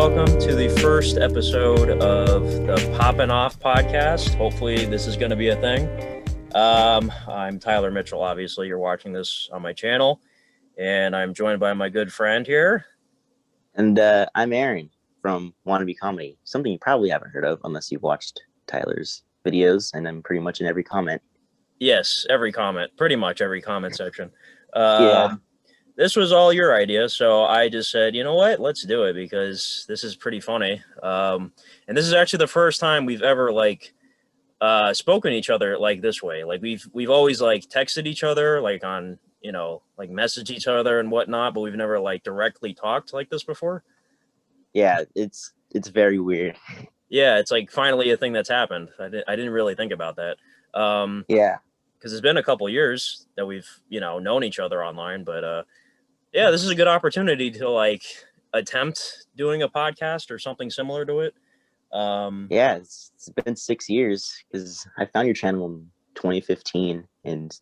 welcome to the first episode of the Poppin' Off podcast. Hopefully this is going to be a thing. I'm Tyler Mitchell, obviously. You're watching this on my channel, and I'm joined by my good friend here. And I'm Aaron from Wannabe Comedy, something you probably haven't heard of unless you've watched Tyler's videos, and I'm pretty much in every comment. Yes, every comment, pretty much every comment section. Yeah. This was all your idea, so I just said, you know what, let's do it because this is pretty funny. And this is actually the first time we've ever spoken to each other like this way. Like we've always like texted each other, like on, like message each other and whatnot, but we've never like directly talked like this before. Yeah, it's very weird. Yeah, it's like finally a thing that's happened. I didn't really think about that. Yeah. Because it's been a couple years that we've, known each other online, but yeah, this is a good opportunity to like attempt doing a podcast or something similar to it. Yeah, it's been 6 years because I found your channel in 2015, and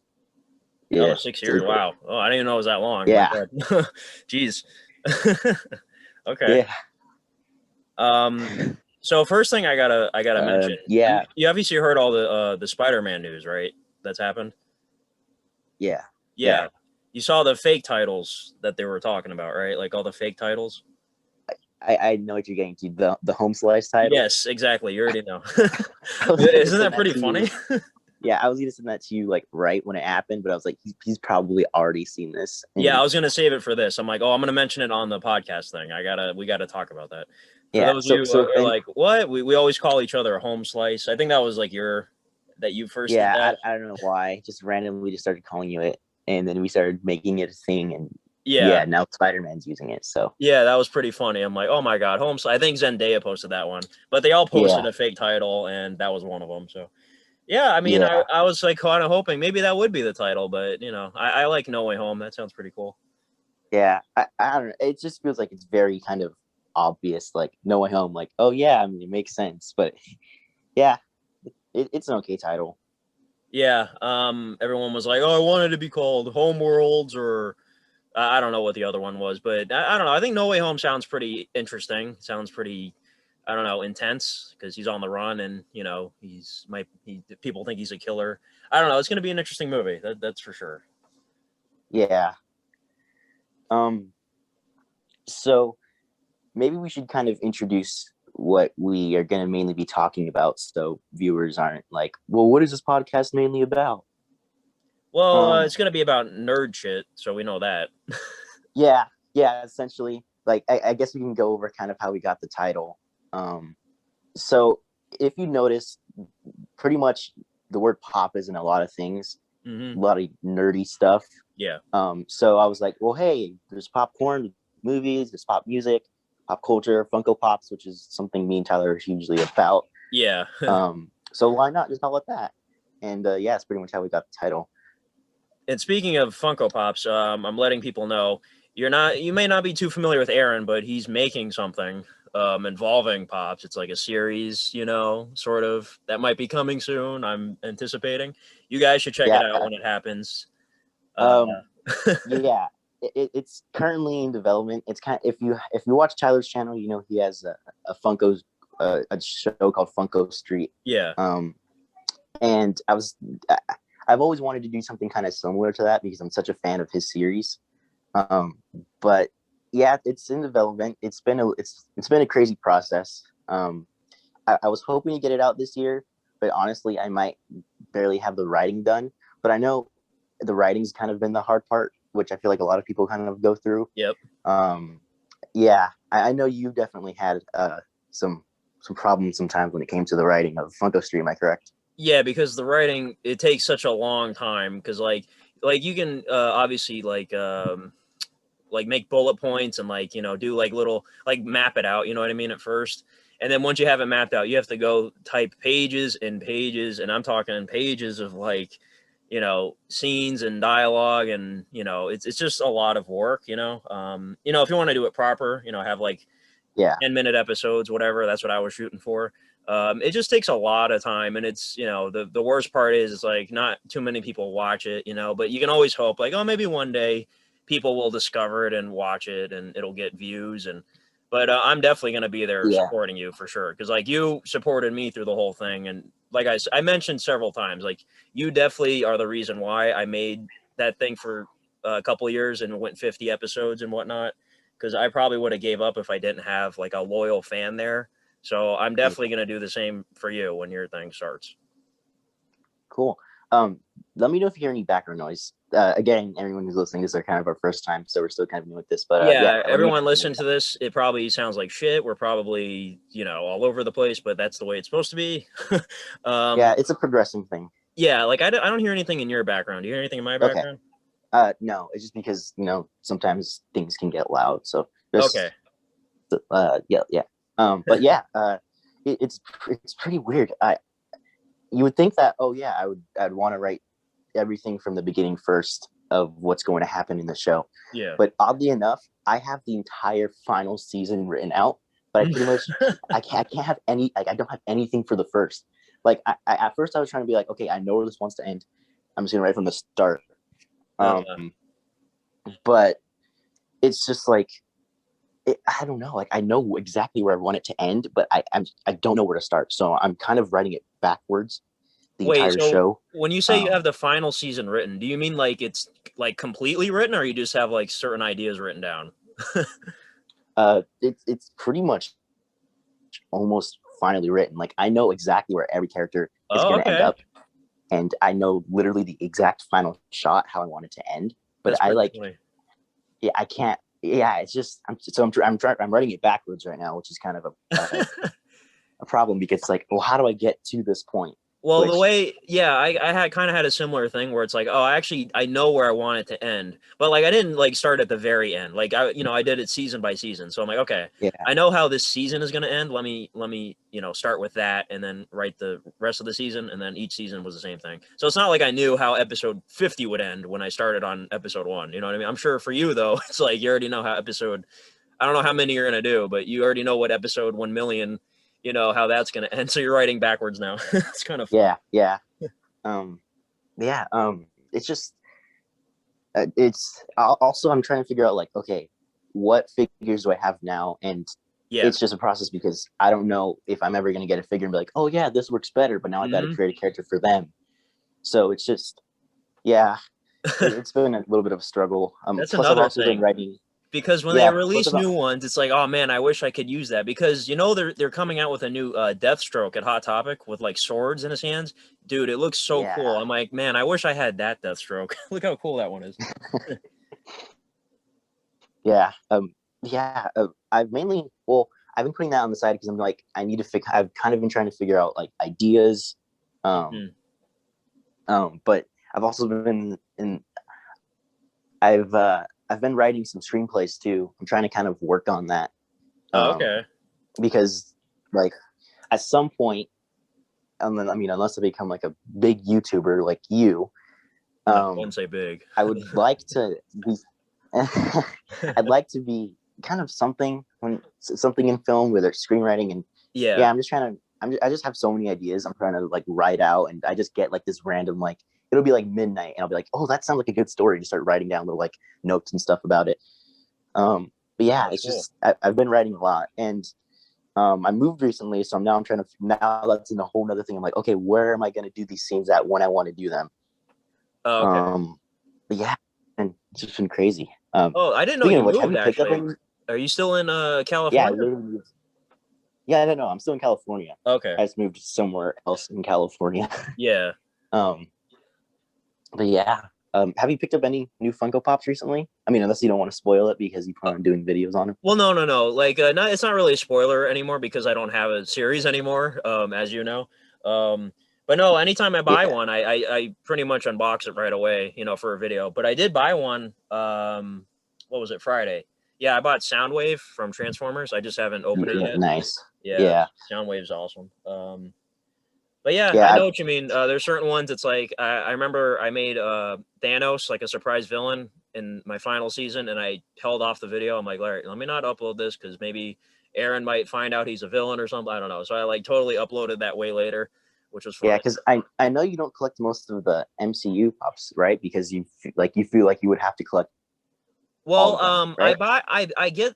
yeah. 6 years. Wow. Oh, I didn't even know it was that long. Yeah. Jeez. Okay. Yeah. So first thing I gotta mention. Yeah. You obviously heard all the Spider-Man news, right? That's happened. Yeah. Yeah. You saw the fake titles that they were talking about, right? Like all the fake titles. I know what you're getting to, the home slice title. Yes, exactly. You already know. Isn't that pretty funny? Yeah, I was gonna send that to you like right when it happened, but I was like, he's probably already seen this. Yeah, I was gonna save it for this. I'm like, oh, I'm gonna mention it on the podcast thing. We gotta talk about that. For those of you who are like, what? We always call each other a home slice. I think that was like you first. Yeah, did that. I don't know why. Just randomly just started calling you it, and then we started making it a thing, and yeah, now Spider-Man's using it. So yeah, that was pretty funny. I'm like, oh my god, home slice. I think Zendaya posted that one, but they all posted a fake title, and that was one of them. So. Yeah, I mean, I was like kind of hoping maybe that would be the title, but I like No Way Home. That sounds pretty cool. Yeah, I don't know. It just feels like it's very kind of obvious, like No Way Home. Like, oh yeah, I mean, it makes sense, but yeah, it's an okay title. Yeah, everyone was like, oh, I wanted to be called Home Worlds, or I don't know what the other one was, but I don't know. I think No Way Home sounds pretty interesting. Sounds pretty. I don't know, intense because he's on the run and, people think he's a killer. I don't know. It's going to be an interesting movie. That's for sure. Yeah. So maybe we should kind of introduce what we are going to mainly be talking about. So viewers aren't like, well, what is this podcast mainly about? Well, it's going to be about nerd shit. So we know that. Yeah, essentially. Like, I guess we can go over kind of how we got the title. So if you notice, pretty much the word pop is in a lot of things, a lot of nerdy stuff. Yeah. So I was like, well, hey, there's popcorn, movies, there's pop music, pop culture, Funko Pops, which is something me and Tyler are hugely about. Yeah. So why not just call it that? And yeah, it's pretty much how we got the title. And speaking of Funko Pops, I'm letting people know you may not be too familiar with Aaron, but he's making something involving Pops. It's like a series, sort of, that might be coming soon. I'm anticipating. You guys should check it out when it happens. Yeah, it's currently in development. It's kind of, if you watch Tyler's channel, he has a Funko's a show called Funko Street. Yeah. And I've always wanted to do something kind of similar to that because I'm such a fan of his series. But yeah, it's in development. It's been a crazy process. I was hoping to get it out this year, but honestly, I might barely have the writing done. But I know the writing's kind of been the hard part, which I feel like a lot of people kind of go through. Yep. Yeah, I know you definitely had some problems sometimes when it came to the writing of Funko Street. Am I correct? Yeah, because the writing, it takes such a long time. Because like you can obviously like make bullet points and do like little map it out, you know what I mean, at first. And then once you have it mapped out, you have to go type pages and pages, and I'm talking pages of scenes and dialogue, and it's just a lot of work, if you want to do it proper, have 10-minute episodes, whatever. That's what I was shooting for. It just takes a lot of time, and it's the worst part is like not too many people watch it, but you can always hope maybe one day people will discover it and watch it and it'll get views. And But I'm definitely going to be there Yeah. supporting you for sure. Because like you supported me through the whole thing, and like I mentioned several times, like you definitely are the reason why I made that thing for a couple of years and went 50 episodes and whatnot. Because I probably would have gave up if I didn't have like a loyal fan there. So I'm Yeah. definitely going to do the same for you when your thing starts. Cool. Let me know if you hear any background noise. Again, everyone who's listening, this is kind of our first time, so we're still kind of new at this. But yeah, Yeah, let me know. everyone listen to this. It probably sounds like shit. We're probably, all over the place, but that's the way it's supposed to be. Yeah, it's a progressing thing. Yeah, like I don't hear anything in your background. Do you hear anything in my Okay. background? No, it's just because sometimes things can get loud. So just Okay. yeah. But yeah, it's pretty weird. You would think that, oh yeah, I'd want to write everything from the beginning first of what's going to happen in the show. Yeah. But oddly enough, I have the entire final season written out, but I pretty much I can't have any, like I don't have anything for the first. Like at first I was trying to be like, okay, I know where this wants to end. I'm just gonna write from the start. But it's just like I don't know. Like I know exactly where I want it to end, but I don't know where to start. So I'm kind of writing it backwards, the Wait, entire so show. when you say you have the final season written, do you mean like it's like completely written, or you just have like certain ideas written down? It's pretty much almost finally written. Like I know exactly where every character is Oh, going to end okay. up, and I know literally the exact final shot how I want it to end. But That's pretty funny. yeah, I can't. Yeah, it's just I'm writing it backwards right now, which is kind of a problem because it's like, well, how do I get to this point? Well, the way, yeah, I had kind of had a similar thing where it's like, oh, I know where I want it to end, but like I didn't like start at the very end. Like I did it season by season. So I'm like, okay, Yeah, I know how this season is going to end. Let me start with that and then write the rest of the season, and then each season was the same thing. So it's not like I knew how episode 50 would end when I started on episode 1. You know what I mean? I'm sure for you though, it's like you already know how I don't know how many you're going to do, but you already know what episode 1 million, how that's going to end. So you're writing backwards now. It's kind of fun. yeah. Yeah. It's just it's also I'm trying to figure out like, okay, what figures do I have now? And Yeah. it's just a process because I don't know if I'm ever going to get a figure and be like, oh yeah, this works better, but now I got to create a character for them. So it's just, yeah, it's been a little bit of a struggle. That's Plus I've another also been thing. writing. Because when they Yeah, release new ones, it's like, oh man, I wish I could use that. Because they're coming out with a new Deathstroke at Hot Topic with like swords in his hands. Dude, it looks so cool. I'm like, man, I wish I had that Deathstroke. Look how cool that one is. Yeah. I've mainly, I've been putting that on the side because I'm like, I've kind of been trying to figure out like ideas. But I've also been I've been writing some screenplays too. I'm trying to kind of work on that. Okay. Because like at some point, and then unless I become like a big YouTuber like you, No, I wouldn't say big. I would like to be. I'd like to be kind of something in film, whether it's screenwriting and yeah. I'm just trying to. I just have so many ideas. I'm trying to like write out, and I just get like this random like it'll be like midnight, and I'll be like, oh, that sounds like a good story. To start writing down little like notes and stuff about it. But yeah, That's it's cool. just I've been writing a lot, and I moved recently, so I'm trying to that's in a whole other thing. I'm like, okay, where am I going to do these scenes at when I want to do them? Oh, okay. But yeah, and it's just been crazy. Oh, I didn't know you Which, have moved you picked up actually. any? Are you still in Yeah, California? yeah, no, I'm still in California. Okay. I just moved somewhere else in California. Yeah. But yeah, have you picked up any new Funko Pops recently? I mean, unless you don't want to spoil it because you plan on doing videos on them. Well, no. Like, it's not really a spoiler anymore because I don't have a series anymore, as you know. But no, anytime I buy one, I pretty much unbox it right away, for a video. But I did buy one. What was it? Friday. Yeah, I bought Soundwave from Transformers. I just haven't opened it yet. Nice. Yeah. Soundwave's awesome. But yeah, Yeah, I know what you mean. There's certain ones. It's like I remember I made Thanos like a surprise villain in my final season, and I held off the video. I'm like, all right, let me not upload this because maybe Aaron might find out he's a villain or something. I don't know. So I like totally uploaded that way later, which was funny. Yeah, because I know you don't collect most of the MCU pops, right? Because you feel like you would have to collect all Well, of them, I right? buy,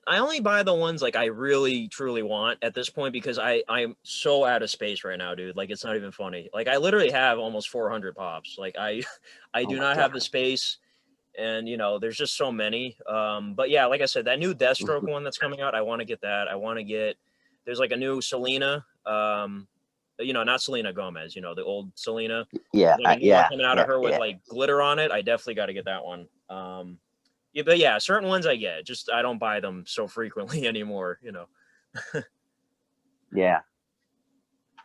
I only buy the ones like I really truly want at this point because I'm so out of space right now, dude. Like it's not even funny. Like I literally have almost 400 pops. Like I, I Oh do my not have god. the space, and there's just so many. But yeah, like I said, that new Deathstroke Mhm. one that's coming out, I want to get that. I want to get. There's like a new Selena. Not Selena Gomez. The old Selena. Yeah, There's like a new one yeah, coming out of yeah, her with yeah, like glitter on it. I definitely got to get that one. Yeah, but yeah, certain ones I get. Just I don't buy them so frequently anymore. yeah.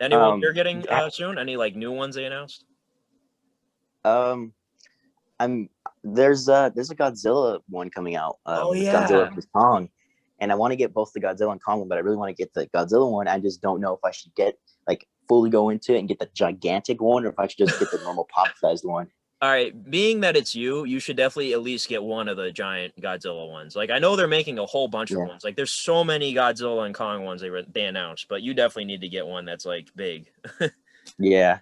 Any ones you're getting Yeah, soon? Any like new ones they announced? um, I'm there's a Godzilla one coming out, Oh Godzilla yeah. vs Kong, and I want to get both the Godzilla and Kong one, but I really want to get the Godzilla one. I just don't know if I should get like fully go into it and get the gigantic one, or if I should just get the normal pop sized one. All right, being that it's you should definitely at least get one of the giant Godzilla ones. Like I know they're making a whole bunch of Yeah, ones. Like there's so many Godzilla and Kong ones they announced, but you definitely need to get one that's like big. yeah.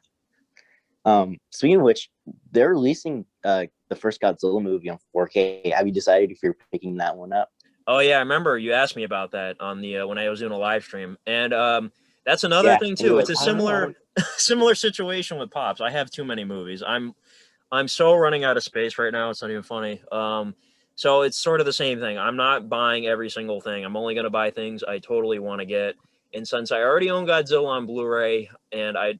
Speaking of which, they're releasing the first Godzilla movie on 4K. Have you decided if you're picking that one up? Oh yeah, I remember you asked me about that on the when I was doing a live stream, and that's another Yeah, thing and you're too. It's like, a I don't know, I similar don't. similar situation with Pops. I have too many movies. I'm so running out of space right now. It's not even funny. So it's sort of the same thing. I'm not buying every single thing. I'm only going to buy things I totally want to get. And since I already own Godzilla on Blu-ray, and I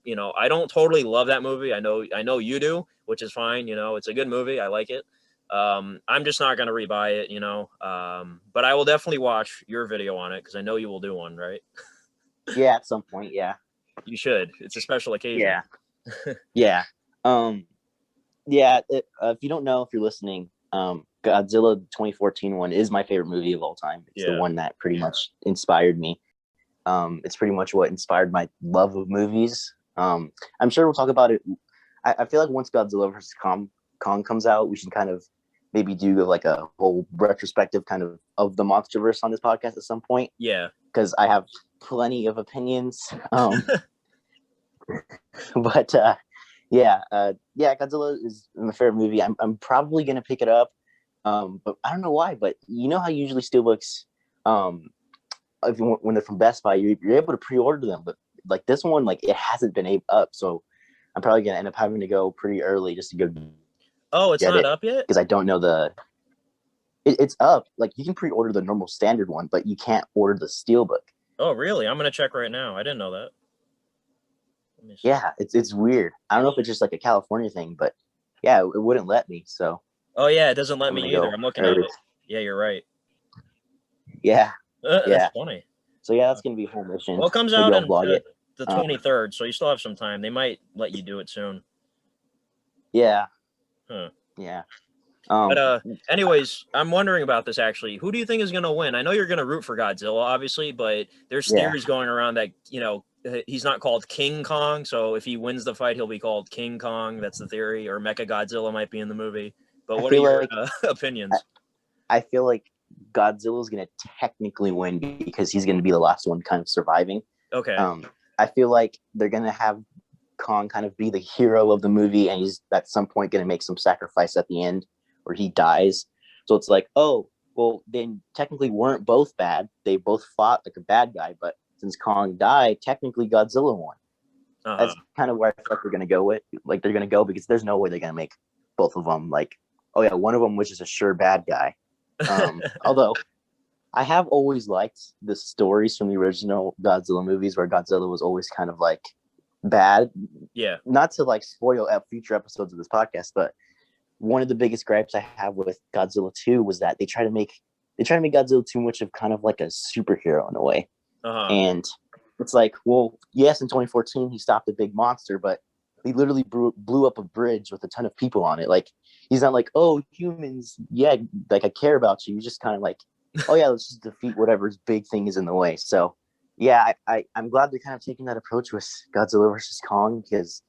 don't totally love that movie. I know you do, which is fine. It's a good movie. I like it. I'm just not going to rebuy it. But I will definitely watch your video on it because I know you will do one, right? Yeah, at some point, yeah, You should. It's a special occasion. yeah, yeah. Um, yeah. If you don't know, if you're listening, Godzilla 2014 one is my favorite movie of all time. It's the Yeah. one that pretty much inspired me. It's pretty much what inspired my love of movies. I'm sure we'll talk about it. I feel like once Godzilla vs Kong comes out, we should kind of maybe do like a whole retrospective kind of the MonsterVerse on this podcast at some point, Yeah. because I have plenty of opinions. But yeah, Godzilla is my favorite movie. I'm probably gonna pick it up, but I don't know why. But you know how usually steelbooks, um, when they're from Best Buy, you're able to pre-order them, but like this one, like it hasn't been up, so I'm probably gonna end up having to go pretty early just to go Oh, it's get not it up yet? because I don't know it's up. Like you can pre-order the normal standard one, but you can't order the steelbook. Oh, really? I'm gonna check right now. I didn't know that. Let me see. Yeah, it's weird. I don't know if it's just like a California thing, but yeah, it wouldn't let me. So Oh, yeah, it doesn't let I'm gonna me either. go I'm looking at early. it. Yeah, you're right. Yeah, That's yeah. funny. So yeah, that's gonna be a whole mission. Well, it comes Maybe out I'll on vlog it. the Um, 23rd, so you still have some time. They might let you do it soon. yeah, Huh. yeah. But Um, anyways, I'm wondering about this actually. Who do you think is gonna win? I know you're gonna root for Godzilla, obviously, but there's yeah. theories going around that he's not called King Kong, so if he wins the fight, he'll be called King Kong. That's the theory, or Mecha Godzilla might be in the movie. But I what are feel your like opinions? I feel like Godzilla's gonna technically win because he's gonna be the last one kind of surviving. Okay. Um, I feel like they're gonna have Kong kind of be the hero of the movie, and he's at some point gonna make some sacrifice at the end where he dies. So it's like, oh, well, then technically weren't both bad. They both fought like a bad guy, but since Kong died, technically Godzilla won. Uh-huh. That's kind of where I feel like they're gonna go with. Like they're gonna go because there's no way they're gonna make both of them like, oh yeah, one of them was just a sure bad guy. Although I have always liked the stories from the original Godzilla movies where Godzilla was always kind of like bad. Yeah. Not to like spoil future episodes of this podcast, but one of the biggest gripes I have with Godzilla 2 was that they try to make Godzilla too much of kind of like a superhero in a way. Uh-huh. And it's like, well, yes, in 2014 he stopped a big monster, but he literally blew up a bridge with a ton of people on it. Like he's not like, oh, humans, yeah, like I care about you. He's just kind of like, oh yeah, let's just defeat whatever's big thing is in the way. So yeah, I'm glad they're kind of taking that approach with Godzilla versus Kong because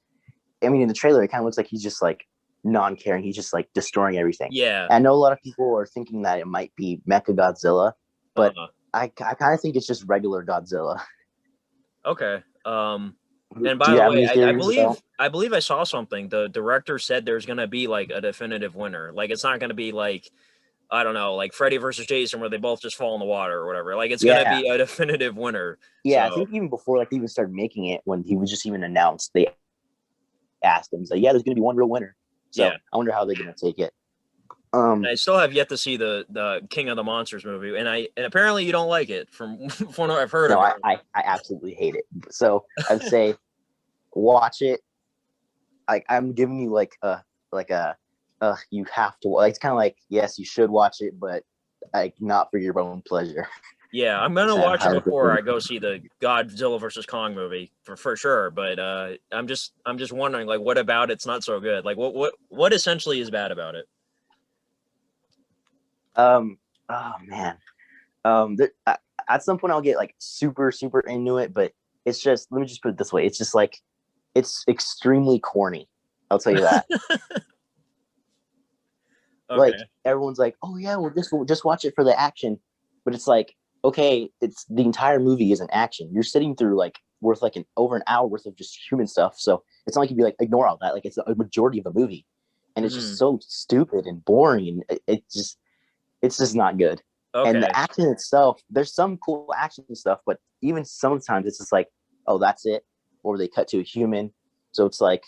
I mean in the trailer it kind of looks like he's just like non-caring. He's just like destroying everything. Yeah. And I know a lot of people are thinking that it might be Mecha Godzilla, but Uh-huh. I kind of think it's just regular Godzilla. Okay. And Do by you the have way, any I theories about? believe I saw something. The director said there's gonna be like a definitive winner. Like it's not gonna be like I don't know, like Freddy versus Jason, where they both just fall in the water or whatever. Like it's gonna Yeah, be a definitive winner. yeah. I So think even before like they even started making it, when he was just even announced, they asked him, he's like, "Yeah, there's gonna be one real winner." So yeah. I wonder how they're gonna take it. And I still have yet to see the King of the Monsters movie, and apparently you don't like it from from what I've heard No, of it. I absolutely hate it. So I'd say watch it. Like I'm giving you like a you have to. Like, it's kind of like, yes, you should watch it, but like not for your own pleasure. Yeah, I'm gonna watch it before I go see the Godzilla versus Kong movie for sure. But I'm just wondering, like, what about it's not so good? Like, what essentially is bad about it? Oh man. At some point I'll get like super into it, but it's just, let me just put it this way, it's just like it's extremely corny. I'll tell you that. Like Okay. everyone's like, "Oh yeah, well just watch it for the action," but it's like, okay, it's the entire movie isn't action. You're sitting through like worth like over an hour worth of just human stuff, so it's not like you'd be like ignore all that. Like it's a majority of the movie, and it's just Hmm. so stupid and boring, and it's just not good. And the Okay. action itself, there's some cool action stuff, but even sometimes it's just like, oh, that's it, or they cut to a human, so it's like,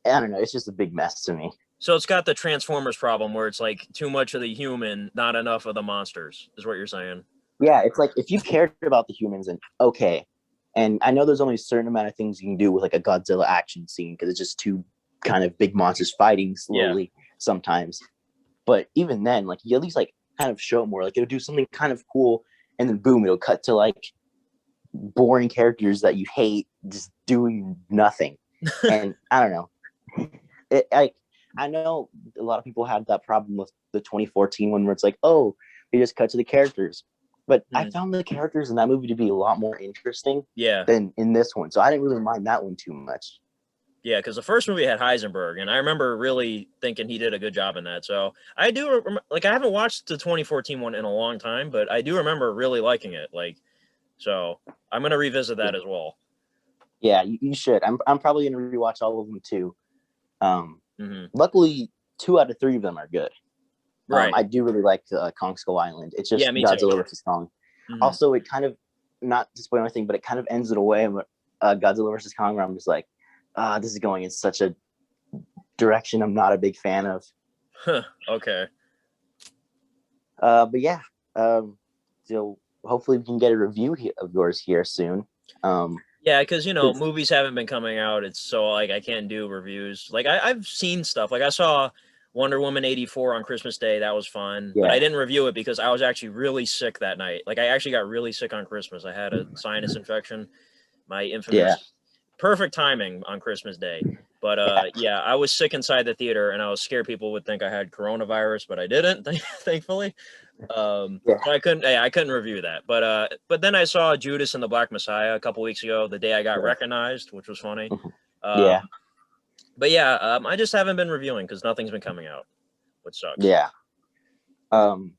I don't know, it's just a big mess to me. So it's got the Transformers problem where it's like too much of the human, not enough of the monsters, is what you're saying. Yeah, it's like if you cared about the humans, and okay, and I know there's only a certain amount of things you can do with like a Godzilla action scene because it's just two kind of big monsters fighting Yeah. slowly sometimes. But even then, like you at least like kind of show more. Like it'll do something kind of cool, and then boom, it'll cut to like boring characters that you hate just doing nothing. And I don't know. I know a lot of people had that problem with the 2014 one where it's like, oh, they just cut to the characters. But I Hmm. found the characters in that movie to be a lot more interesting Yeah. than in this one. So I didn't really mind that one too much. Yeah, because the first movie had Heisenberg, and I remember really thinking he did a good job in that. So I do like I haven't watched the 2014 one in a long time, but I do remember really liking it. Like, so I'm gonna revisit that as well. Yeah, you should. I'm probably gonna rewatch all of them too. Um, Hmm. Luckily, 2 out of 3 of them are good. Right. I do really like Kong Skull Island. It's Yeah, just me too. Godzilla versus Kong. Hmm. Also, it kind of, not to spoil anything, but it kind of ends in a way, Godzilla versus Kong, where I'm just like, this is going in such a direction I'm not a big fan of. Okay. But yeah, so hopefully we can get a review of yours here soon. Um, Yeah, because it's, movies haven't been coming out. It's so like I can't do reviews. Like I've seen stuff. Like I saw Wonder Woman 84 on Christmas Day. That was fun, but I yeah, didn't review it because I was actually really sick that night. Like I actually got really sick on Christmas. I had a sinus infection. My yeah, infamous perfect timing on Christmas Day. But yeah, yeah, I was sick inside the theater, and I was scared people would think I had coronavirus, but I didn't, thankfully. yeah, So I couldn't review that. But then I saw Judas and the Black Messiah a couple weeks ago, the day I got yeah, recognized, which was funny. yeah, Um, but yeah, I just haven't been reviewing because nothing's been coming out, which sucks. yeah. Um,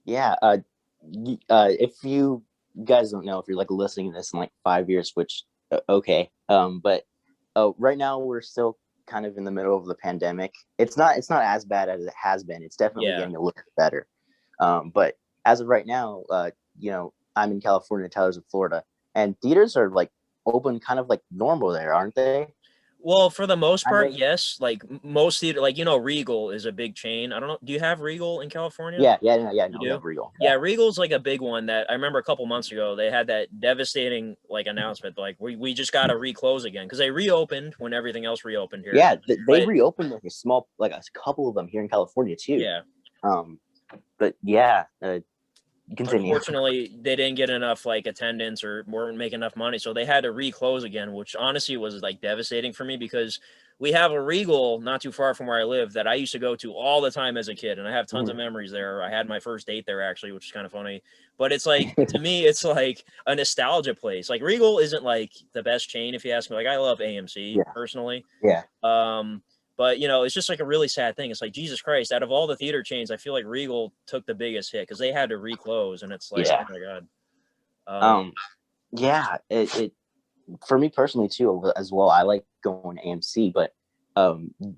yeah. If you guys don't know, if you're like listening to this in like 5 years, which okay, but right now we're still kind of in the middle of the pandemic. It's not as bad as it has been. It's definitely Yeah. getting a little bit better. But as of right now, I'm in California, Tyler's in Florida, and theaters are like open, kind of like normal there, aren't they? Well, for the most I part, know. yes. Like most theater, like Regal is a big chain. I don't know. Do you have Regal in California? Yeah, yeah, no, yeah, You no, we do? have Regal. Yeah, Regal's like a big one that I remember a couple months ago. They had that devastating like announcement, like we just got to reclose again because they reopened when everything else reopened here. Yeah, they But reopened like like a couple of them here in California too. yeah, Um, but yeah, continue. unfortunately, they didn't get enough like attendance or weren't making enough money, so they had to reclose again, which honestly was like devastating for me because we have a Regal not too far from where I live that I used to go to all the time as a kid, and I have tons of Mhm. memories there. I had my first date there actually, which is kind of funny. But it's like to me, it's like a nostalgia place. Like Regal isn't like the best chain if you ask me. Like I love AMC Yeah, personally, yeah, um, but it's just like a really sad thing. It's like Jesus Christ, out of all the theater chains, I feel like Regal took the biggest hit because they had to reclose, and it's like, oh yeah. my god. Um, Um, yeah. It for me personally too as well. I like going to AMC, but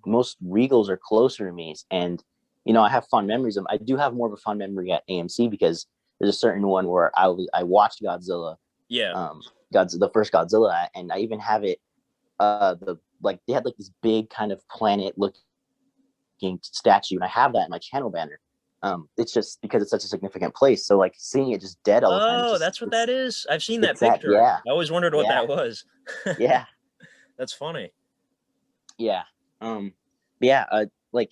most Regals are closer to me, and I have fond memories of. I do have more of a fond memory at AMC because there's a certain one where I watched Godzilla, Yeah. the first Godzilla, and I even have it. They had like this big kind of planet looking statue, and I have that in my channel banner. It's just because it's such a significant place. So like seeing it just dead all the time, Oh, that's what that is? I've seen that it's that picture. yeah, I always wondered what yeah, that was. yeah, That's funny. yeah. Yeah, like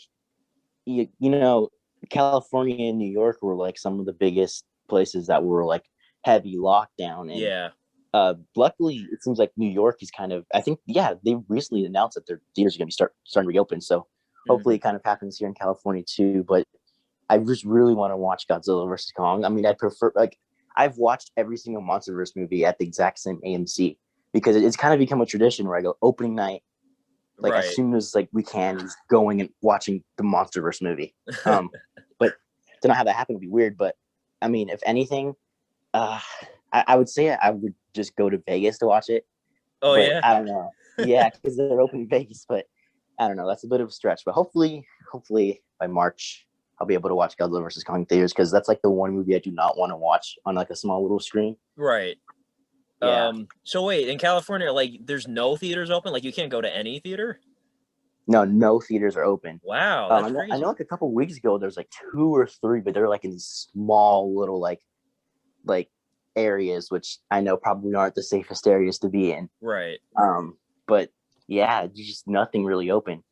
you know, California and New York were like some of the biggest places that were like heavy lockdown, and Yeah. luckily it seems like New York is kind of. I think they recently announced that their theaters are going to be starting to reopen, so hopefully Mhm. it kind of happens here in California too. But I just really want to watch Godzilla versus Kong. I mean, I prefer like I've watched every single MonsterVerse movie at the exact same AMC because it's kind of become a tradition where I go opening night, like as Right. soon as like we can, going and watching the MonsterVerse movie. But to not have that happen would be weird. But I mean, if anything, uh, I would say I would just go to Vegas to watch it. Oh, But yeah? I don't know. Yeah, because they're open in Vegas. But I don't know. That's a bit of a stretch. But hopefully by March, I'll be able to watch Godzilla versus Kong theaters because that's like the one movie I do not want to watch on like a small little screen. Right. Yeah. So wait, in California, like, there's no theaters open? Like, you can't go to any theater? No, no theaters are open. Wow, that's I know crazy. like a couple weeks ago there's like two or three, but they're like in small little like areas, which I know probably aren't the safest areas to be in. Right. But yeah, just nothing really open.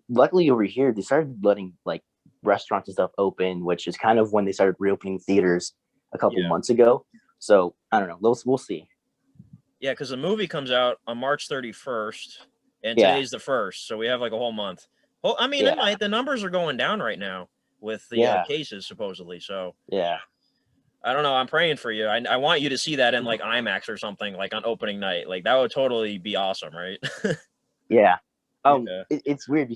Luckily over here they started letting like restaurants and stuff open, which is kind of when they started reopening theaters a couple Yeah. months ago. So I don't know. We'll see. Yeah, because the movie comes out on March 31st, and Yeah, today's the 1st, so we have like a whole month. Well, I mean, yeah, the numbers are going down right now with the yeah, cases, supposedly. So yeah, I don't know. I'm praying for you. I want you to see that in like IMAX or something, like on opening night. Like, that would totally be awesome, right? yeah. Yeah. It's weird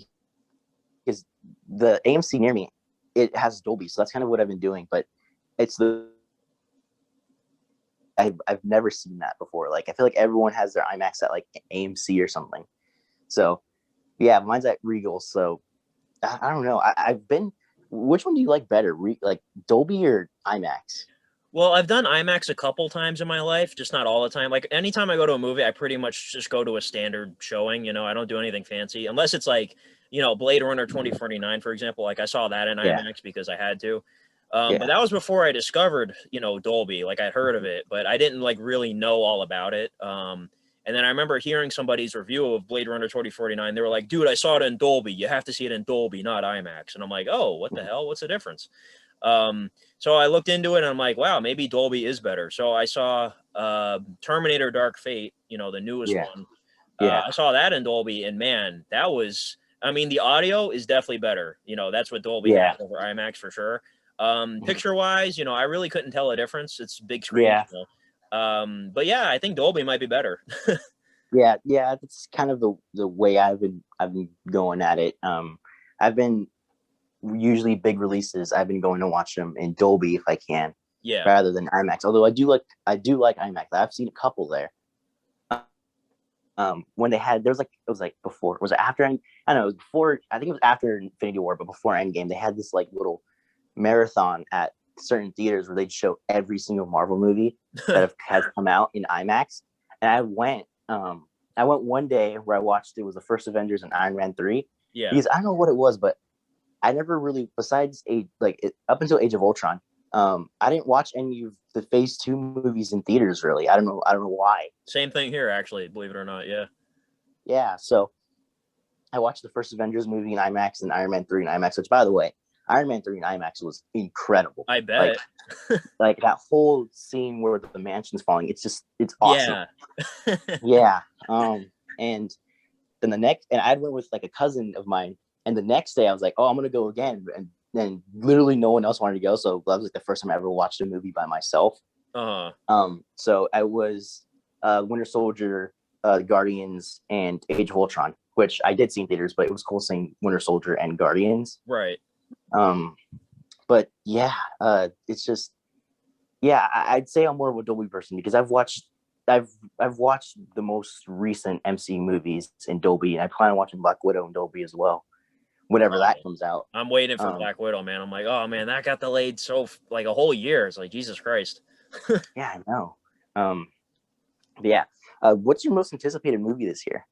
because the AMC near me, it has Dolby, so that's kind of what I've been doing. But it's the I've never seen that before. Like I feel like everyone has their IMAX at like AMC or something. So yeah, mine's at Regal. So I don't know. I've been. Which one do you like better, like Dolby or IMAX? Well, I've done IMAX a couple times in my life, just not all the time. Like, anytime I go to a movie, I pretty much just go to a standard showing. I don't do anything fancy unless it's like, Blade Runner 2049, for example. Like, I saw that in Yeah, IMAX because I had to. But yeah, that was before I discovered, Dolby. Like, I'd heard of it, but I didn't like really know all about it. And then I remember hearing somebody's review of Blade Runner 2049. They were like, "Dude, I saw it in Dolby. You have to see it in Dolby, not IMAX." And I'm like, "Oh, what the hell? What's the difference?" So I looked into it and I'm like, wow, maybe Dolby is better. So I saw Terminator Dark Fate, the newest yeah, one. yeah, I saw that in Dolby, and man, I mean, the audio is definitely better. That's what Dolby yeah, has over IMAX for sure. Picture wise, I really couldn't tell a difference. It's big screens. yeah, But yeah, I think Dolby might be better. yeah. That's kind of the way I've been going at it. I've been usually big releases. I've been going to watch them in Dolby if I can, Yeah. rather than IMAX. Although I do like IMAX. I've seen a couple there. When they had it was like before, was it after, I don't know, it was before, I think it was after Infinity War, but before Endgame, they had this like little marathon at certain theaters where they'd show every single Marvel movie that has come out in IMAX. And I went one day where I watched, it was the first Avengers and Iron Man 3, Yeah. because I don't know what it was, but I never really, besides up until Age of Ultron, I didn't watch any of the Phase 2 movies in theaters really. I don't know why. Same thing here, actually, believe it or not. Yeah. Yeah, so I watched the first Avengers movie in IMAX and Iron Man 3 in IMAX, which, by the way, Iron Man 3 in IMAX was incredible. I bet. Like that whole scene where the mansion's falling, it's awesome. Yeah. Yeah. And then and I went with like a cousin of mine, and the next day I was like, oh, I'm gonna go again, and then literally no one else wanted to go, so that was like the first time I ever watched a movie by myself. Uh-huh. So I was Winter Soldier, Guardians, and Age of Ultron, which I did see in theaters, but it was cool seeing Winter Soldier and Guardians. Right. But yeah, it's just, yeah, I'd say I'm more of a Dolby person because I've watched the most recent MC movies in Dolby, and I plan on watching Black Widow in Dolby as well, whenever Oh, that comes out. I'm waiting for Um, Black Widow, man. I'm like, oh man, that got delayed like a whole year. It's like Jesus Christ. yeah, I know. But yeah, what's your most anticipated movie this year?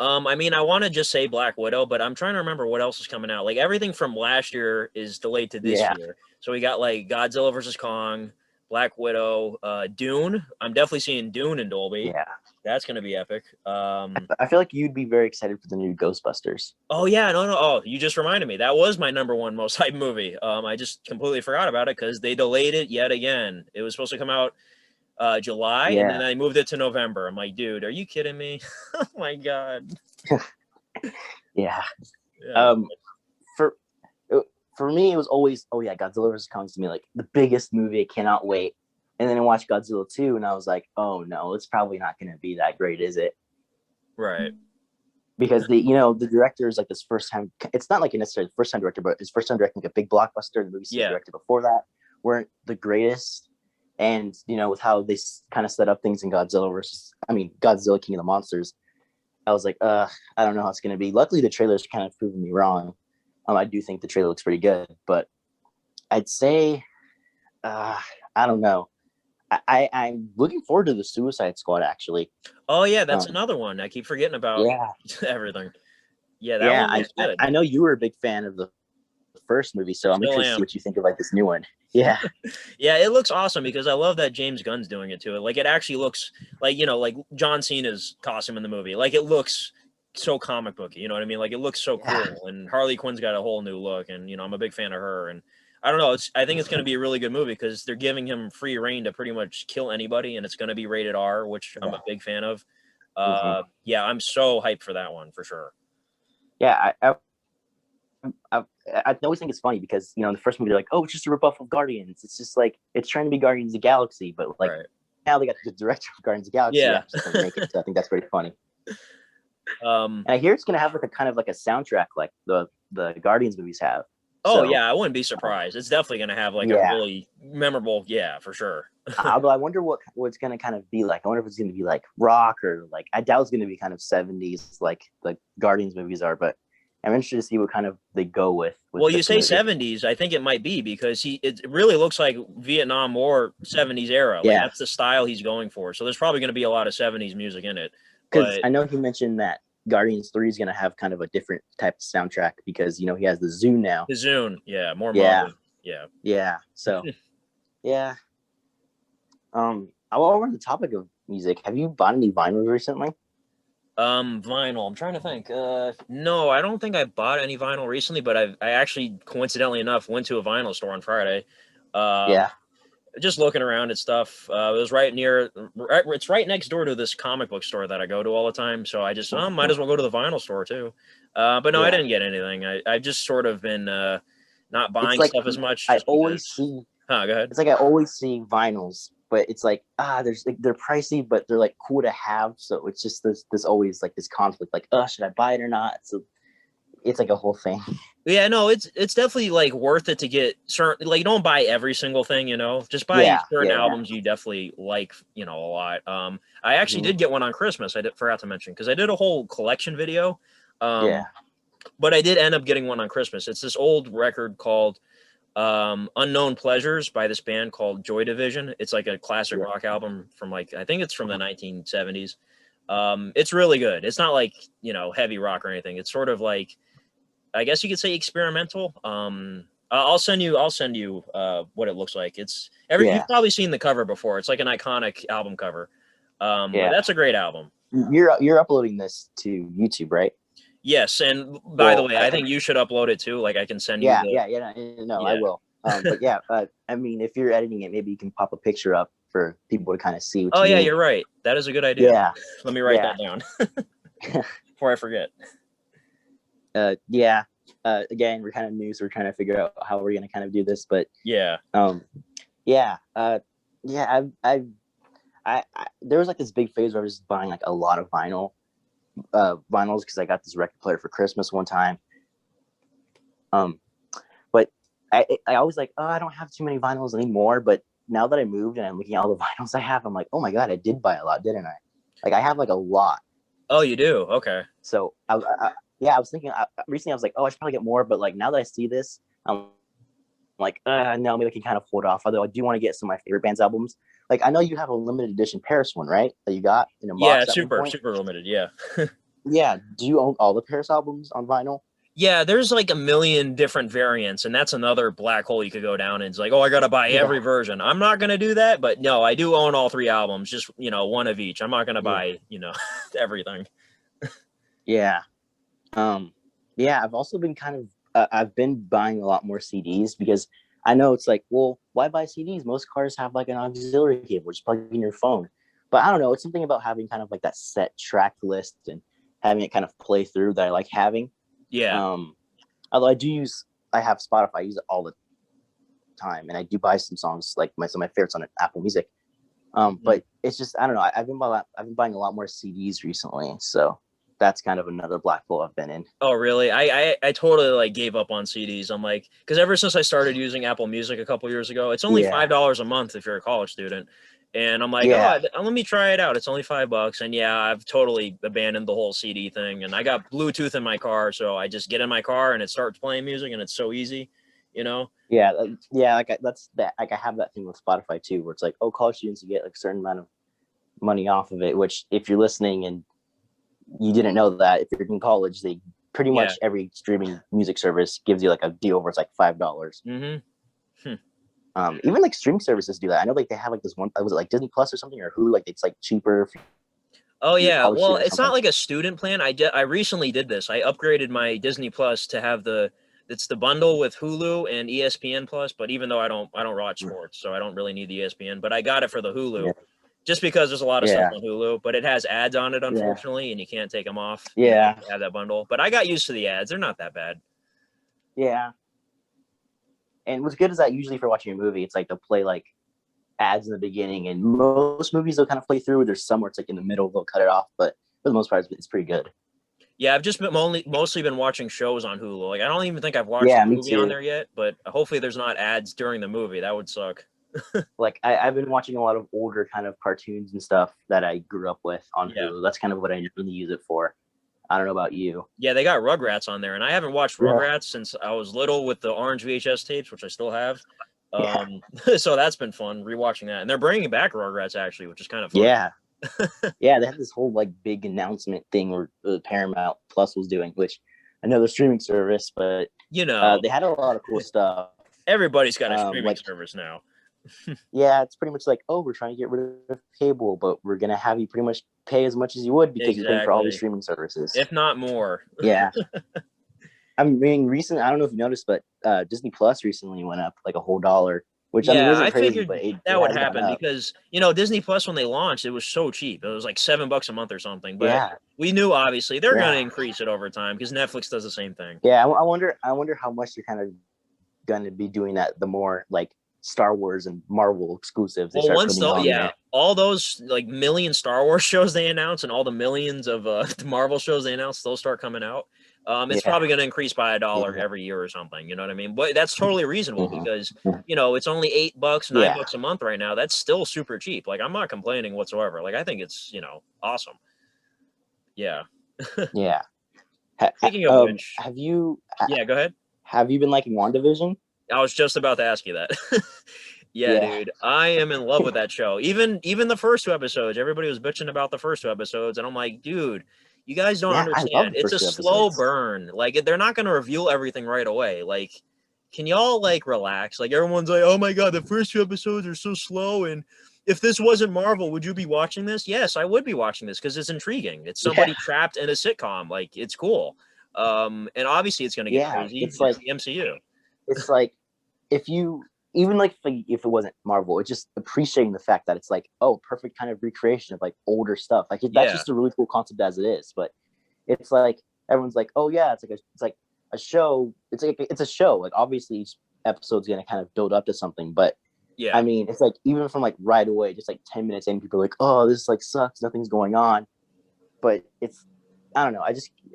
I mean, I want to just say Black Widow, but I'm trying to remember what else is coming out. Like everything from last year is delayed to this Yeah, year. So we got like Godzilla versus Kong, Black Widow, Dune. I'm definitely seeing Dune in Dolby. yeah. That's gonna be epic. I feel like you'd be very excited for the new Ghostbusters. Oh yeah, no. Oh, you just reminded me. That was my number one most hyped movie. I just completely forgot about it because they delayed it yet again. It was supposed to come out July, and then Yeah, I moved it to November. I'm like, dude, are you kidding me? Oh my god. yeah. Yeah. Um, for for me, it was always, oh yeah, Godzilla vs Kong to me like the biggest movie. I cannot wait. And then I watched Godzilla 2, and I was like, oh no, it's probably not going to be that great, is it? Right. Because the director is like this first time. It's not like necessarily the first time director, but his first time directing a big blockbuster. The movies he Yeah. directed before that weren't the greatest. And with how they kind of set up things in Godzilla King of the Monsters, I was like, I don't know how it's going to be. Luckily, the trailer's kind of proven me wrong. I do think the trailer looks pretty good, but I'd say, I don't know. I'm looking forward to the Suicide Squad, actually. Oh yeah, that's another one. I keep forgetting about Yeah, everything. Yeah, that yeah. one looks good. I know you were a big fan of the first movie, so I'm Still interested to see am. what you think of like this new one. Yeah, Yeah, it looks awesome because I love that James Gunn's doing it to it. Like it actually looks like, like John Cena's costume in the movie. Like it looks so comic booky, you know what I mean? Like it looks so yeah, cool. And Harley Quinn's got a whole new look, and I'm a big fan of her. And I don't know, I think it's going to be a really good movie because they're giving him free reign to pretty much kill anybody, and it's going to be rated R, which I'm yeah. a big fan of. Mhm. Yeah, I'm so hyped for that one for sure. Yeah. I always think it's funny because in the first movie they're like, oh, it's just a ripoff of Guardians. It's just like it's trying to be Guardians of the Galaxy, but like Right. now they got the director of Guardians of the Galaxy Yeah. actually to make it. So I think that's pretty funny. Um, And I hear it's gonna have like a kind of like a soundtrack like the Guardians movies have. oh So, yeah, I wouldn't be surprised. It's definitely going to have like a yeah. really memorable, yeah, for sure. Although I wonder what it's gonna kind of be like. I wonder if it's gonna be like rock or like I doubt it's gonna be kind of 70s like the Guardians movies are, but I'm interested to see what kind of they go with Well, you this say movie. 70s, I think it might be because it really looks like Vietnam War 70s era. Like Yeah. that's the style he's going for. So there's probably going to be a lot of 70s music in it. Because But I know he mentioned that Guardians 3 is gonna have kind of a different type of soundtrack because he has the Zune now. the Zune, yeah, more Yeah. modern. Yeah. Yeah. So yeah. While we're on the topic of music, have you bought any vinyls recently? Vinyl. I'm trying to think. No, I don't think I bought any vinyl recently, but I actually coincidentally enough went to a vinyl store on Friday. Yeah. Just looking around at stuff. It was it's right next door to this comic book store that I go to all the time. So I just might as well go to the vinyl store too. But no, I Yeah. didn't get anything. I've just sort of been not buying like stuff as much. I Just always because. see Go ahead. it's like I always see vinyls, but it's like they're pricey, but they're like cool to have. So it's just this always like this conflict, like should I buy it or not? So it's like a whole thing. Yeah, no, it's definitely like worth it to get certain. Like, don't buy every single thing, Just buy certain albums you definitely like, a lot. I actually did get one on Christmas. Forgot to mention because I did a whole collection video. But I did end up getting one on Christmas. It's this old record called Unknown Pleasures by this band called Joy Division. It's like a classic rock album from I think it's from the 1970s. It's really good. It's not like, heavy rock or anything. It's sort of like, I guess you could say experimental. I'll send you what it looks like. You've probably seen the cover before. It's like an iconic album cover. But that's a great album. You're uploading this to YouTube, right? Yes, and by the way, I think you should upload it too. Like I can send you. No, I will. But yeah, I mean, if you're editing it, maybe you can pop a picture up for people to kind of see. Oh yeah, you're right. That is a good idea. Yeah. Let me write that down before I forget. Again, we're kind of new, so we're trying to figure out how we're gonna kind of do this. But I there was like this big phase where I was buying like a lot of vinyls because I got this record player for Christmas one time. But I always like, I don't have too many vinyls anymore. But now that I moved and I'm looking at all the vinyls I have, I'm like, oh my god, I did buy a lot, didn't I? Like I have like a lot. Oh, you do? Okay. So yeah, I was thinking recently. I was like, oh, I should probably get more, but like now that I see this, I'm like, no, maybe I can kind of hold off. Although I do want to get some of my favorite bands albums. Like I know you have a limited edition Paris one, right? That you got in a Yeah, box at one super point. super limited. Yeah. Yeah. Do you own all the Paris albums on vinyl? Yeah, there's like a million different variants, and that's another black hole you could go down. And it's like, oh, I gotta buy Yeah. every version. I'm not gonna do that, but no, I do own all three albums, just one of each. I'm not gonna Yeah. buy everything. Yeah. Um, yeah, I've also been kind of I've been buying a lot more CDs because I know it's like, well, why buy CDs? Most cars have like an auxiliary cable, just plug in your phone. But I don't know, it's something about having kind of like that set track list and having it kind of play through that I like having. Yeah. Um, although I have Spotify, I use it all the time, and I do buy some songs like some of my favorites on Apple Music. But it's just I don't know. I've been buying a lot more CDs recently, so that's kind of another black hole I've been in. Oh, really? I totally like gave up on CDs. I'm like, because ever since I started using Apple Music a couple years ago, it's only Yeah, $5 a month if you're a college student. And I'm like, yeah, let me try it out. It's only $5. And yeah, I've totally abandoned the whole CD thing. And I got Bluetooth in my car, so I just get in my car and it starts playing music, and it's so easy, you know? yeah, yeah. That's that. Like I have that thing with Spotify too, where it's like, oh, college students you get like a certain amount of money off of it. Which, if you're listening and you didn't know that, if you're in college, they pretty Yeah. much every streaming music service gives you like a deal where it's like $5. Mm-hmm. Even like streaming services do that. I know like they have like this one. Was it like Disney Plus or something or Hulu? Like it's like cheaper if Oh you're a yeah. college Well, student or it's not something. like a student plan. I recently did this. I upgraded my Disney Plus to have it's the bundle with Hulu and ESPN Plus, but even though I don't watch sports, so I don't really need the ESPN, but I got it for the Yeah, Hulu just because there's a lot of stuff yeah, on Hulu, but it has ads on it yeah, unfortunately, and you can't take them off, if yeah, you have that bundle. But I got used to the ads. They're not that bad. yeah. And what's good is that usually for watching a movie, it's like they'll play like ads in the beginning, and most movies they'll kind of play through. There's some where it's like in the middle they'll cut it off, but for the most part, it's pretty good. Yeah, I've just been mostly been watching shows on Hulu. Like I don't even think I've watched a Yeah, me movie on too. there yet, but hopefully there's not ads during the movie. That would suck. Like I've been watching a lot of older kind of cartoons and stuff that I grew up with on Yeah. Hulu. That's kind of what I really use it for. I don't know about you. Yeah, they got Rugrats on there, and I haven't watched Yeah, Rugrats since I was little with the orange VHS tapes, which I still have. yeah, So that's been fun rewatching that, and they're bringing back Rugrats actually, which is kind of funny. yeah, yeah. They had this whole like big announcement thing where Paramount Plus was doing, which another streaming service, but You know, they had a lot of cool stuff. everybody's got a streaming Like service now. yeah, it's pretty much like, oh, we're trying to get rid of cable, but we're gonna have you pretty much pay as much as you would because you're paying for all these Exactly, streaming services. if not more. Yeah, I mean, recently, I don't know if you noticed, but Disney Plus recently went up like a whole dollar, which I mean Yeah, isn't I crazy, figured but that it would has gone happen up. because Disney Plus when they launched, it was so cheap. It was like $7 a month or something. But Yeah, we knew obviously they're going to yeah, increase it over time because Netflix does the same thing. yeah. I wonder how much you're kind of gonna be doing that. The more like Star Wars and Marvel exclusives they Well, start once putting though, on yeah, there. all those like million Star Wars shows they announced and all the millions of Marvel shows they announced, those start coming out. It's Yeah, probably going to increase by a dollar yeah, every year or something. You know what I mean? But that's totally reasonable hmm, because it's only $8, nine yeah, bucks a month right now. That's still super cheap. Like I'm not complaining whatsoever. Like I think it's awesome. Yeah. yeah. Speaking of which, Have you yeah, go ahead. been liking WandaVision? I was just about to ask you that. Yeah, Yeah, dude, I am in love with that show. Even the first two episodes, everybody was bitching about the first two episodes, and I'm like, dude, you guys don't yeah. I love understand. the It's a first two slow episodes. burn. Like they're not going to reveal everything right away. Like, can y'all like relax? Like everyone's like, oh my god, the first two episodes are so slow. And if this wasn't Marvel, would you be watching this? Yes, I would be watching this because it's intriguing. It's Yeah, somebody trapped in a sitcom. Like it's cool. And obviously it's going to get yeah. crazy. It's the MCU. It's like if you even like if it wasn't Marvel, it's just appreciating the fact that it's like, oh, perfect kind of recreation of like older stuff. Like that's Yeah, just a really cool concept as it is. But it's like everyone's like, oh yeah, it's like a show. It's a show. Like obviously each episode's gonna kind of build up to something, but I yeah. mean, it's like even from like right away, just like 10 minutes in, people are like, oh, this like sucks. Nothing's going on. But it's I don't know.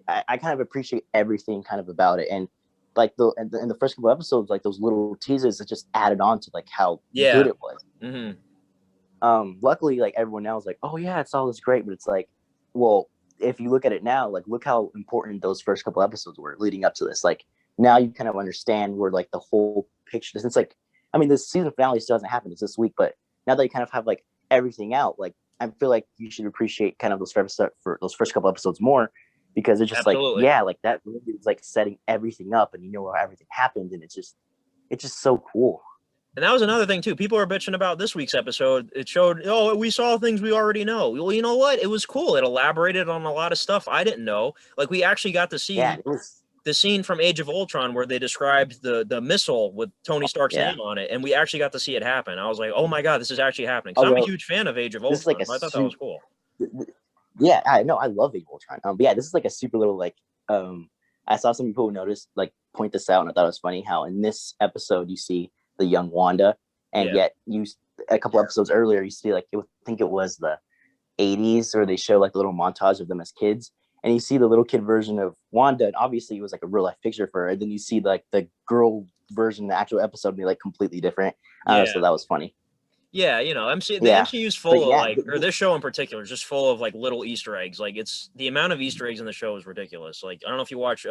I kind of appreciate everything kind of about it, and like in the first couple episodes, like those little teasers that just added on to like how good Yeah. it was. Hmm. Luckily, like everyone now is like, oh yeah, it's all this great, but it's like, well, if you look at it now, like look how important those first couple episodes were leading up to this. Like now you kind of understand where like the whole picture. It's like, I mean, the season finale still hasn't happened. It's this week, but now that you kind of have like everything out, like I feel like you should appreciate kind of those first couple episodes more, because it's just Absolutely. like, yeah, like that really is like setting everything up, and you know how everything happened, and it's just so cool. And that was another thing too. People are bitching about this week's episode. It showed, oh, we saw things we already know. Well, you know what? It was cool. It elaborated on a lot of stuff I didn't know. Like we actually got to see the scene from Age of Ultron where they described the missile with Tony Stark's name on it, and we actually got to see it happen. I was like, oh my god, this is actually happening. Because I'm a huge fan of Age of Ultron. I thought that was cool. Yeah, I know. I love Age of Ultron. But yeah, this is like a super little like. I saw some people notice like point this out, and I thought it was funny how in this episode you see the young Wanda, and yet you a couple episodes earlier you see like I think it was the 80s, or they show like a little montage of them as kids, and you see the little kid version of Wanda, and obviously it was like a real life picture for her, and then you see like the girl version, the actual episode, be like completely different. So that was funny. Yeah, you know, the MCU's full of like, or this show in particular is just full of like little Easter eggs. Like it's the amount of Easter eggs in the show is ridiculous. Like I don't know if you watch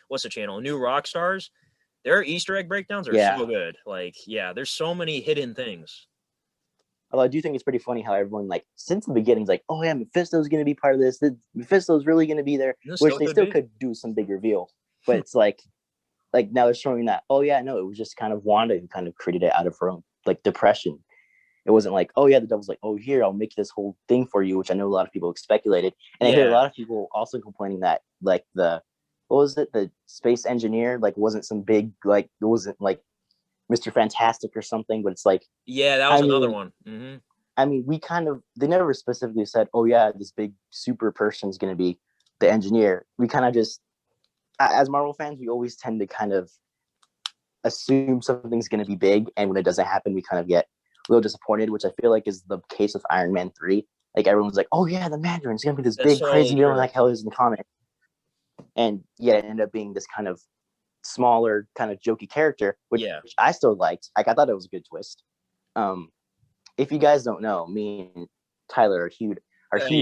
what's the channel, New Rock Stars. Their Easter egg breakdowns are so good. Like, yeah, there's so many hidden things. Although I do think it's pretty funny how everyone, like, since the beginning is like, oh yeah, Mephisto's going to be part of this. Mephisto's really going to be there, which they still could do some big reveal. But it's like now they're showing that, oh yeah, no, it was just kind of Wanda who kind of created it out of her own, like, depression. It wasn't like, oh yeah, the devil's like, oh, here, I'll make this whole thing for you, which I know a lot of people speculated. And I hear a lot of people also complaining that, like, what was it? The space engineer, like, wasn't some big, like, it wasn't like Mr. Fantastic or something, but it's like, yeah, that was another one. Mm-hmm. I mean, they never specifically said, oh yeah, this big super person is going to be the engineer. We kind of just, as Marvel fans, we always tend to kind of assume something's going to be big, and when it doesn't happen, we kind of get a little disappointed, which I feel like is the case with Iron Man 3. Like, everyone's like, oh yeah, the Mandarin's going to be this big, crazy villain like hell is in the comic. And yeah, it ended up being this kind of smaller, kind of jokey character, which I still liked. Like, I thought it was a good twist. If you guys don't know, me and Tyler are huge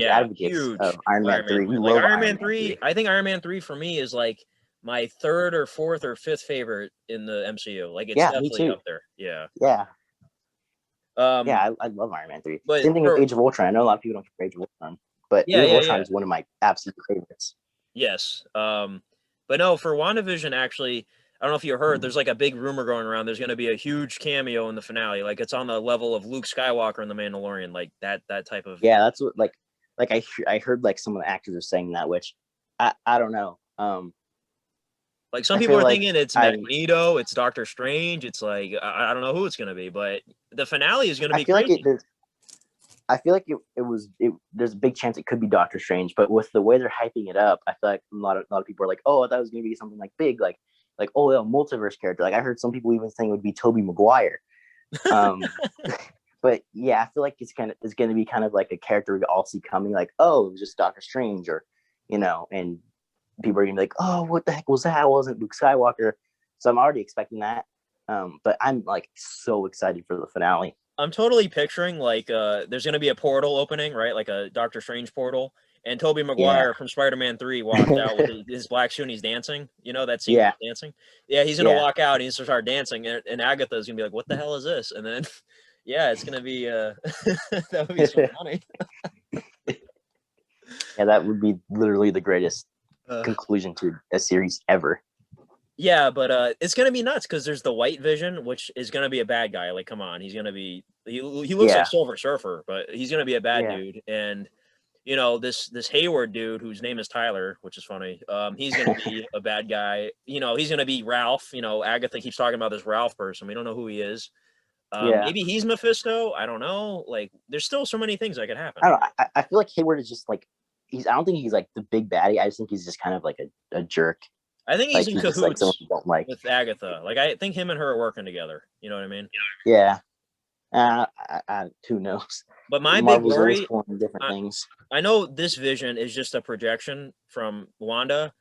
advocates of Iron Man 3. We love Iron Man 3. I think Iron Man 3 for me is like my third or fourth or fifth favorite in the MCU. Like, it's definitely up there. Yeah. I love Iron Man 3. Same thing with Age of Ultron. I know a lot of people don't care Age of Ultron, but Age of Ultron is one of my absolute favorites. Yes. But no, for WandaVision, actually, I don't know if you heard, there's like a big rumor going around. There's going to be a huge cameo in the finale. Like, it's on the level of Luke Skywalker in The Mandalorian. Like that type of. Yeah, that's what like I heard like some of the actors are saying that, which I don't know. Like some people are thinking it's Magneto, it's Doctor Strange. It's like I don't know who it's going to be, but the finale is going to be crazy. I feel like there's a big chance it could be Doctor Strange, but with the way they're hyping it up, I feel like a lot of people are like, oh, I thought it was going to be something like big, like oh, a multiverse character. Like, I heard some people even saying it would be Tobey Maguire. But yeah, I feel like it's going to be kind of like a character we all see coming, like, oh, it was just Doctor Strange, or and people are going to be like, oh, what the heck was that? It wasn't Luke Skywalker. So I'm already expecting that. But I'm like so excited for the finale. I'm totally picturing like there's going to be a portal opening, right? Like a Doctor Strange portal. And Tobey Maguire from Spider-Man 3 walked out with his black suit and he's dancing. You know that scene dancing? Yeah, he's going to walk out and he's going to start dancing. And Agatha's going to be like, what the hell is this? And then, yeah, it's going to be, that would be so funny. Yeah, that would be literally the greatest conclusion to a series ever. Yeah, but it's gonna be nuts because there's the White Vision, which is gonna be a bad guy. Like, come on, he's gonna be he looks like Silver Surfer, but he's gonna be a bad dude. And this Hayward dude whose name is Tyler, which is funny. He's gonna be a bad guy. He's gonna be Ralph. Agatha keeps talking about this Ralph person. We don't know who he is. Maybe he's Mephisto. I don't know. Like, there's still so many things that could happen. I don't know. I feel like Hayward is just like I don't think he's like the big baddie. I just think he's just kind of like a jerk. I think he's in cahoots with Agatha. Like, I think him and her are working together. You know what I mean? Yeah. Who knows? But my big worry, different things. I know this Vision is just a projection from Wanda.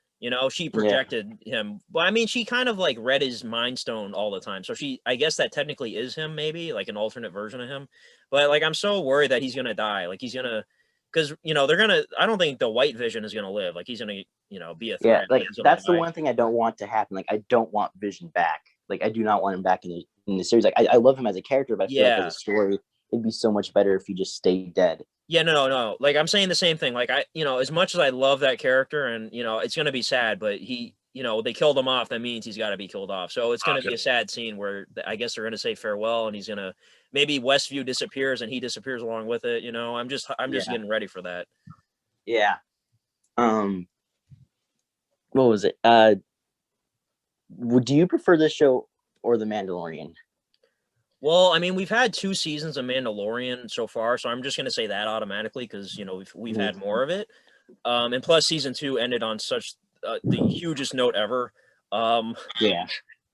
She projected him. But I mean, she kind of like read his mind stone all the time. So I guess that technically is him, maybe like an alternate version of him. But like, I'm so worried that he's gonna die. Like, he's gonna. because they're gonna. I don't think the White Vision is gonna live. Like he's gonna be a Yeah, threat. like He's gonna that's the die. one thing I don't want to happen. Like I don't want Vision back. Like I do not want him back in the series. Like I love him as a character, but I feel like as Yeah. a story, it'd be so much better if he just stayed dead. Yeah, no. Like I'm saying the same thing. Like as much as I love that character, and it's gonna be sad, but they killed him off. That means he's got to be killed off. So it's gonna be a sad scene where I guess they're gonna say farewell, and he's gonna maybe Westview disappears and he disappears along with it. I'm just Yeah. getting ready for that. Yeah. What was it? Do you prefer this show or The Mandalorian? Well, I mean, we've had 2 seasons of Mandalorian so far, so I'm just gonna say that automatically because we've had more of it. And plus, season 2 ended on such the hugest note ever. Yeah.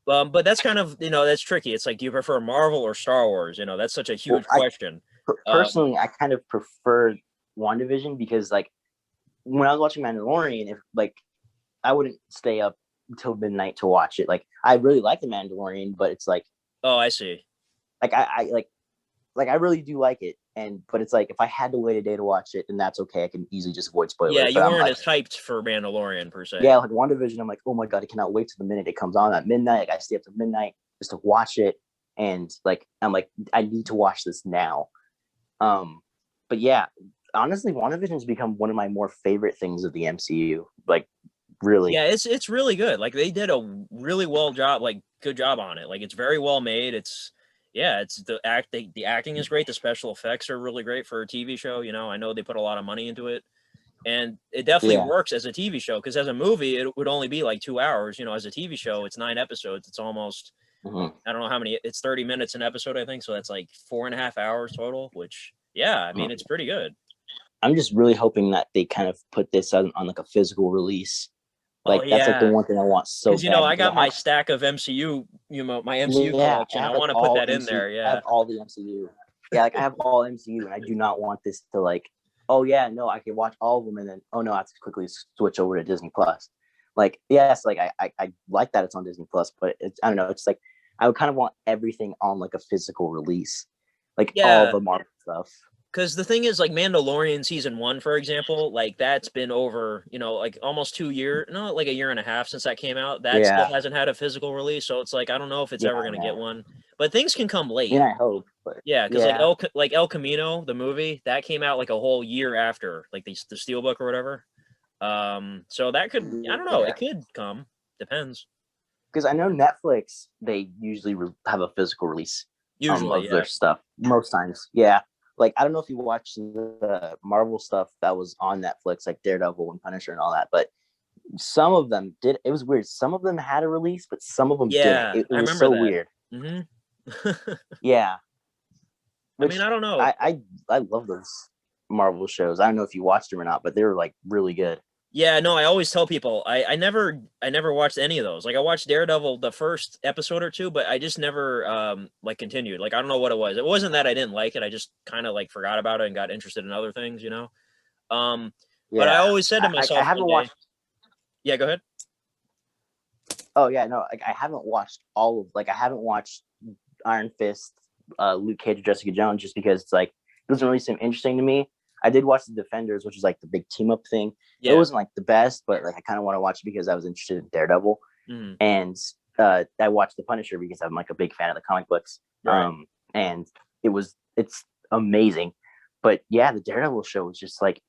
But that's kind of that's tricky. It's like, do you prefer Marvel or Star Wars? That's such a huge question. Personally, I kind of prefer WandaVision because like when I was watching Mandalorian, if like I wouldn't stay up until midnight to watch it. Like I really like the Mandalorian, but it's like, oh, I see. Like like I really do like it, but it's like if I had to wait a day to watch it, then that's okay. I can easily just avoid spoilers. Yeah, you but weren't as hyped for Mandalorian per se. Yeah, like WandaVision, I'm like, oh my god, I cannot wait till the minute it comes on at midnight. Like I stay up to midnight just to watch it, and like I'm like, I need to watch this now. But yeah, honestly, WandaVision has become one of my more favorite things of the MCU. Like, really. Yeah, it's really good. Like they did a really good job on it. Like it's very well made. It's the acting is great. The special effects are really great for a TV show. I know they put a lot of money into it, and it definitely works as a TV show. Because as a movie, it would only be like 2 hours. As a TV show, it's 9 episodes. It's almost I don't know how many. It's 30 minutes an episode, I think. So that's like 4.5 hours total. Which I mean, it's pretty good. I'm just really hoping that they kind of put this on like a physical release. Like that's like the one thing I want so bad. I got my stack of MCU, my MCU collection. I want to put that in there. Yeah, I have all the MCU. Yeah, like I have all MCU, and I do not want this to like, oh yeah, no, I can watch all of them, and then oh no, I have to quickly switch over to Disney Plus. Like yes, like I like that it's on Disney Plus, but it's I don't know, it's like I would kind of want everything on like a physical release, like all the Marvel stuff. Because the thing is, like Mandalorian season 1, for example, like that's been over, like almost 2 years, no, like a year and a half since that came out. That still hasn't had a physical release, so it's like I don't know if it's ever gonna get one. But things can come late. Yeah, I hope. But yeah, because like El Camino, the movie, that came out like a whole year after, like the Steelbook or whatever. So that could, I don't know, it could come. Depends. Because I know Netflix, they usually have a physical release of their stuff most times. Yeah. Like, I don't know if you watched the Marvel stuff that was on Netflix, like Daredevil and Punisher and all that, but some of them did. It was weird. Some of them had a release, but some of them didn't. It was so weird. Yeah. Which, I mean, I don't know. I love those Marvel shows. I don't know if you watched them or not, but they were like really good. Yeah, no, I always tell people I never watched any of those. Like I watched Daredevil the first episode or 2, but I just never like continued. Like I don't know what it was. It wasn't that I didn't like it. I just kind of like forgot about it and got interested in other things, But I always said to myself, I haven't watched. Yeah, go ahead. Oh yeah, no, like I haven't watched all of. Like I haven't watched Iron Fist, Luke Cage, Jessica Jones, just because it's like it doesn't really seem interesting to me. I did watch The Defenders, which is like the big team up thing. Yeah. It wasn't like the best, but like I kind of want to watch it because I was interested in Daredevil. And I watched The Punisher because I'm like a big fan of the comic books. Right. And it's amazing. But yeah, the Daredevil show was just like,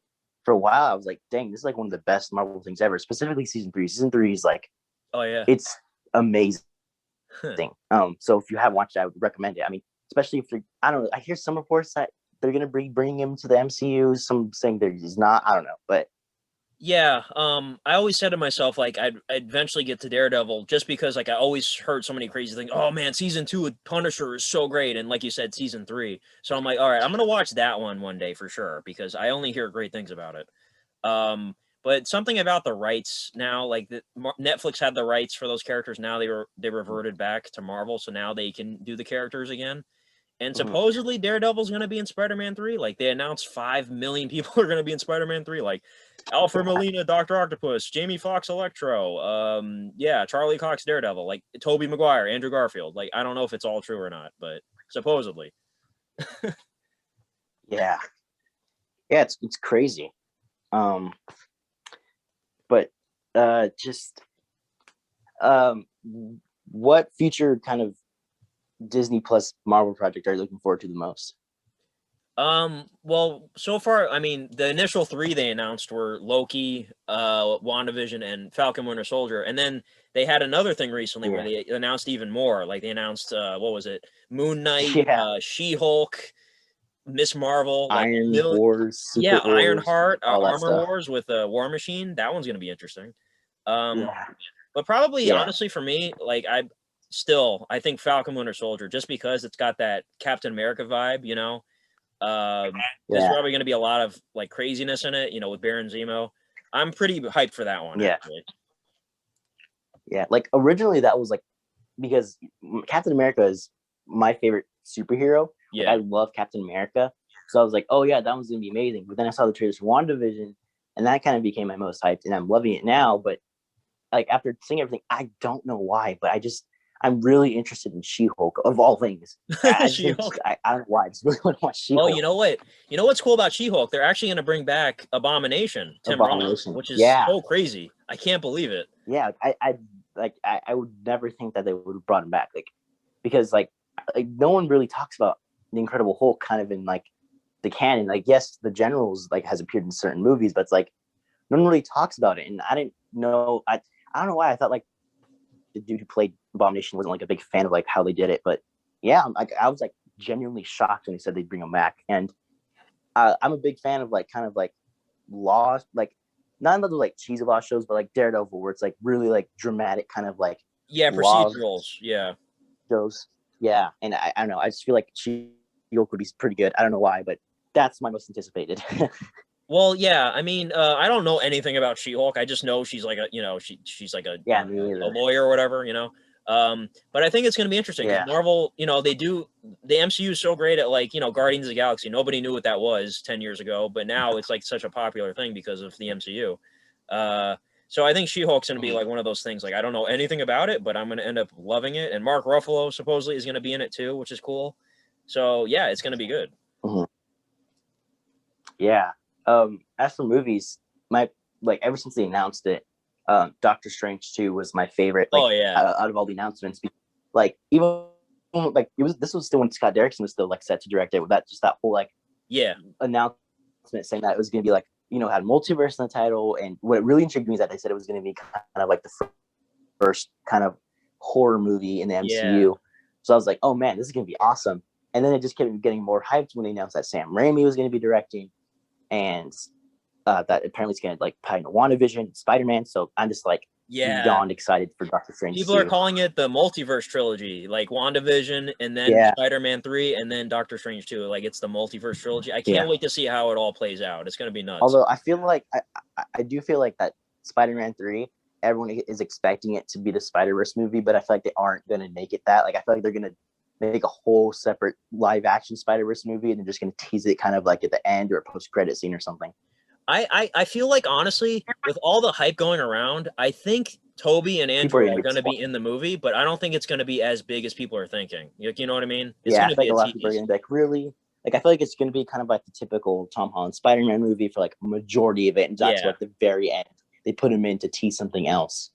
for a while I was like, dang, this is like one of the best Marvel things ever, specifically season 3. Season 3 is like, oh yeah, it's amazing. So if you haven't watched it, I would recommend it. I mean, especially if I don't know, I hear some reports that they're going to bring him to the MCU. Some saying that he's not. I don't know. But yeah, I always said to myself, like, I'd eventually get to Daredevil just because, like, I always heard so many crazy things. Oh, man, season 2 of Punisher is so great. And like you said, season 3. So I'm like, all right, I'm going to watch that one day for sure because I only hear great things about it. But something about the rights now, like Netflix had the rights for those characters. Now they reverted back to Marvel. So now they can do the characters again. And supposedly Daredevil's going to be in Spider-Man 3. Like they announced 5 million people are going to be in Spider-Man 3. Like Alfred Molina, Dr. Octopus, Jamie Foxx, Electro. Charlie Cox, Daredevil. Like Tobey Maguire, Andrew Garfield. Like I don't know if it's all true or not, but supposedly. Yeah, Yeah, it's crazy. Um, but just um, what future kind of Disney Plus Marvel project are you looking forward to the most? Well, so far, I mean, the initial three they announced were Loki, WandaVision, and Falcon Winter Soldier. And then they had another thing recently where Yeah, they announced even more. Like they announced what was it? Moon Knight, yeah. She-Hulk, Miss Marvel, like a Iron million. Wars, Yeah, Secret Wars, Ironheart, all that Armor stuff. Wars with War Machine. That one's gonna be interesting. Um, Yeah, but probably yeah, honestly for me, like I think Falcon Winter Soldier just because it's got that Captain America vibe, you know. There's yeah, probably going to be a lot of like craziness in it, you know, with Baron Zemo. I'm pretty hyped for that one yeah, actually. yeah. Like originally, that was like because Captain America is my favorite superhero. Like I Yeah. love Captain America, so I was like, oh yeah, that one's gonna be amazing. But then I saw the trailers for WandaVision, and that kind of became my most hyped, and I'm loving it now. But like after seeing everything, I don't know why, but I'm really interested in She-Hulk of all things. I just think She-Hulk. I don't know why. I just really want to watch Oh, you She-Hulk. know what? You know what's cool about She-Hulk? They're actually going to bring back Abomination, Tim Roth, Abomination. which is Yeah, so crazy. I can't believe it. yeah. I would never think that they would have brought him back. Like because like no one really talks about the Incredible Hulk kind of in like the canon. Like yes, the Generals like has appeared in certain movies, but it's like no one really talks about it. And I didn't know. I don't know why I thought like the dude who played Abomination wasn't like a big fan of like how they did it, but yeah, I was like genuinely shocked when they said they'd bring him back. And I'm a big fan of like kind of like lost like not another like cheesy law shows, but like Daredevil, where it's like really like dramatic kind of like Yeah, law procedurals. Yeah. shows. Yeah, and I don't know. I just feel like She-Hulk would be pretty good. I don't know why, but that's my most anticipated. Well, yeah. I mean, I don't know anything about She-Hulk. I just know she's like a, you know, she's like Yeah, me a either. lawyer or whatever, you know. But I think it's going to be interesting because Yeah, Marvel, you know, the MCU is so great at like, you know, Guardians of the Galaxy. Nobody knew what that was 10 years ago, but now it's like such a popular thing because of the MCU. Uh, so I think She-Hulk's going to be like one of those things. Like I don't know anything about it, but I'm going to end up loving it. And Mark Ruffalo supposedly is going to be in it too, which is cool. So yeah, it's going to be good. mhm. Yeah. As for movies, my like ever since they announced it, Doctor Strange 2 was my favorite. Oh Like yeah, out of all the announcements, like even like this was still when Scott Derrickson was still like set to direct it. With that just that whole like yeah, announcement saying that it was going to be like had multiverse in the title, and what really intrigued me is that they said it was going to be kind of like the first kind of horror movie in the yeah. MCU. So I was like, oh man, this is going to be awesome. And then it just kept getting more hyped when they announced that Sam Raimi was going to be directing, and that apparently it's going to like tie into WandaVision, Spider-Man. So I'm just like Yeah, beyond excited for Doctor Strange people are 2. calling it the multiverse trilogy, like WandaVision and then Yeah, Spider-Man 3 and then Doctor Strange 2. Like it's the multiverse trilogy. I yeah. can't wait to see how it all plays out. It's going to be nuts. Although I feel like I do feel like that Spider-Man 3, everyone is expecting it to be the Spider-Verse movie, but I feel like they aren't going to make it that. Like I feel like they're going to make a whole separate live action Spider-Verse movie and they're just going to tease it kind of like at the end or a post-credit scene or something. I feel like honestly, with all the hype going around, I think Toby and People are Andrew going are to get going to be disappointed. in the movie, but I don't think it's going to be as big as people are thinking. You know what I mean? It's Yeah, going I to feel be like a a lot of people are tease. going to be like, really? Like I feel like it's going to be kind of like the typical Tom Holland Spider-Man movie for like a majority of it, and not to Yeah. like the very end they put him in to tease something else.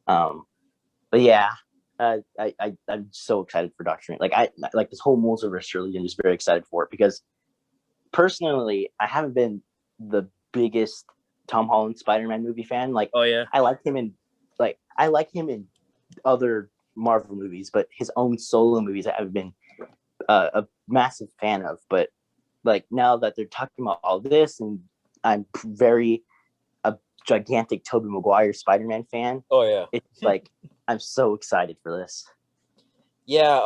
But yeah, I'm so excited for Doctor Strange. Like I like this whole multiverse trilogy. I'm just very excited for it because personally, I haven't been the biggest Tom Holland Spider-Man movie fan. Like Oh yeah. I like him in other Marvel movies, but his own solo movies I haven't been a massive fan of. But like now that they're talking about all this, and I'm very a gigantic Tobey Maguire Spider-Man fan, Oh yeah. it's like I'm so excited for this. Yeah,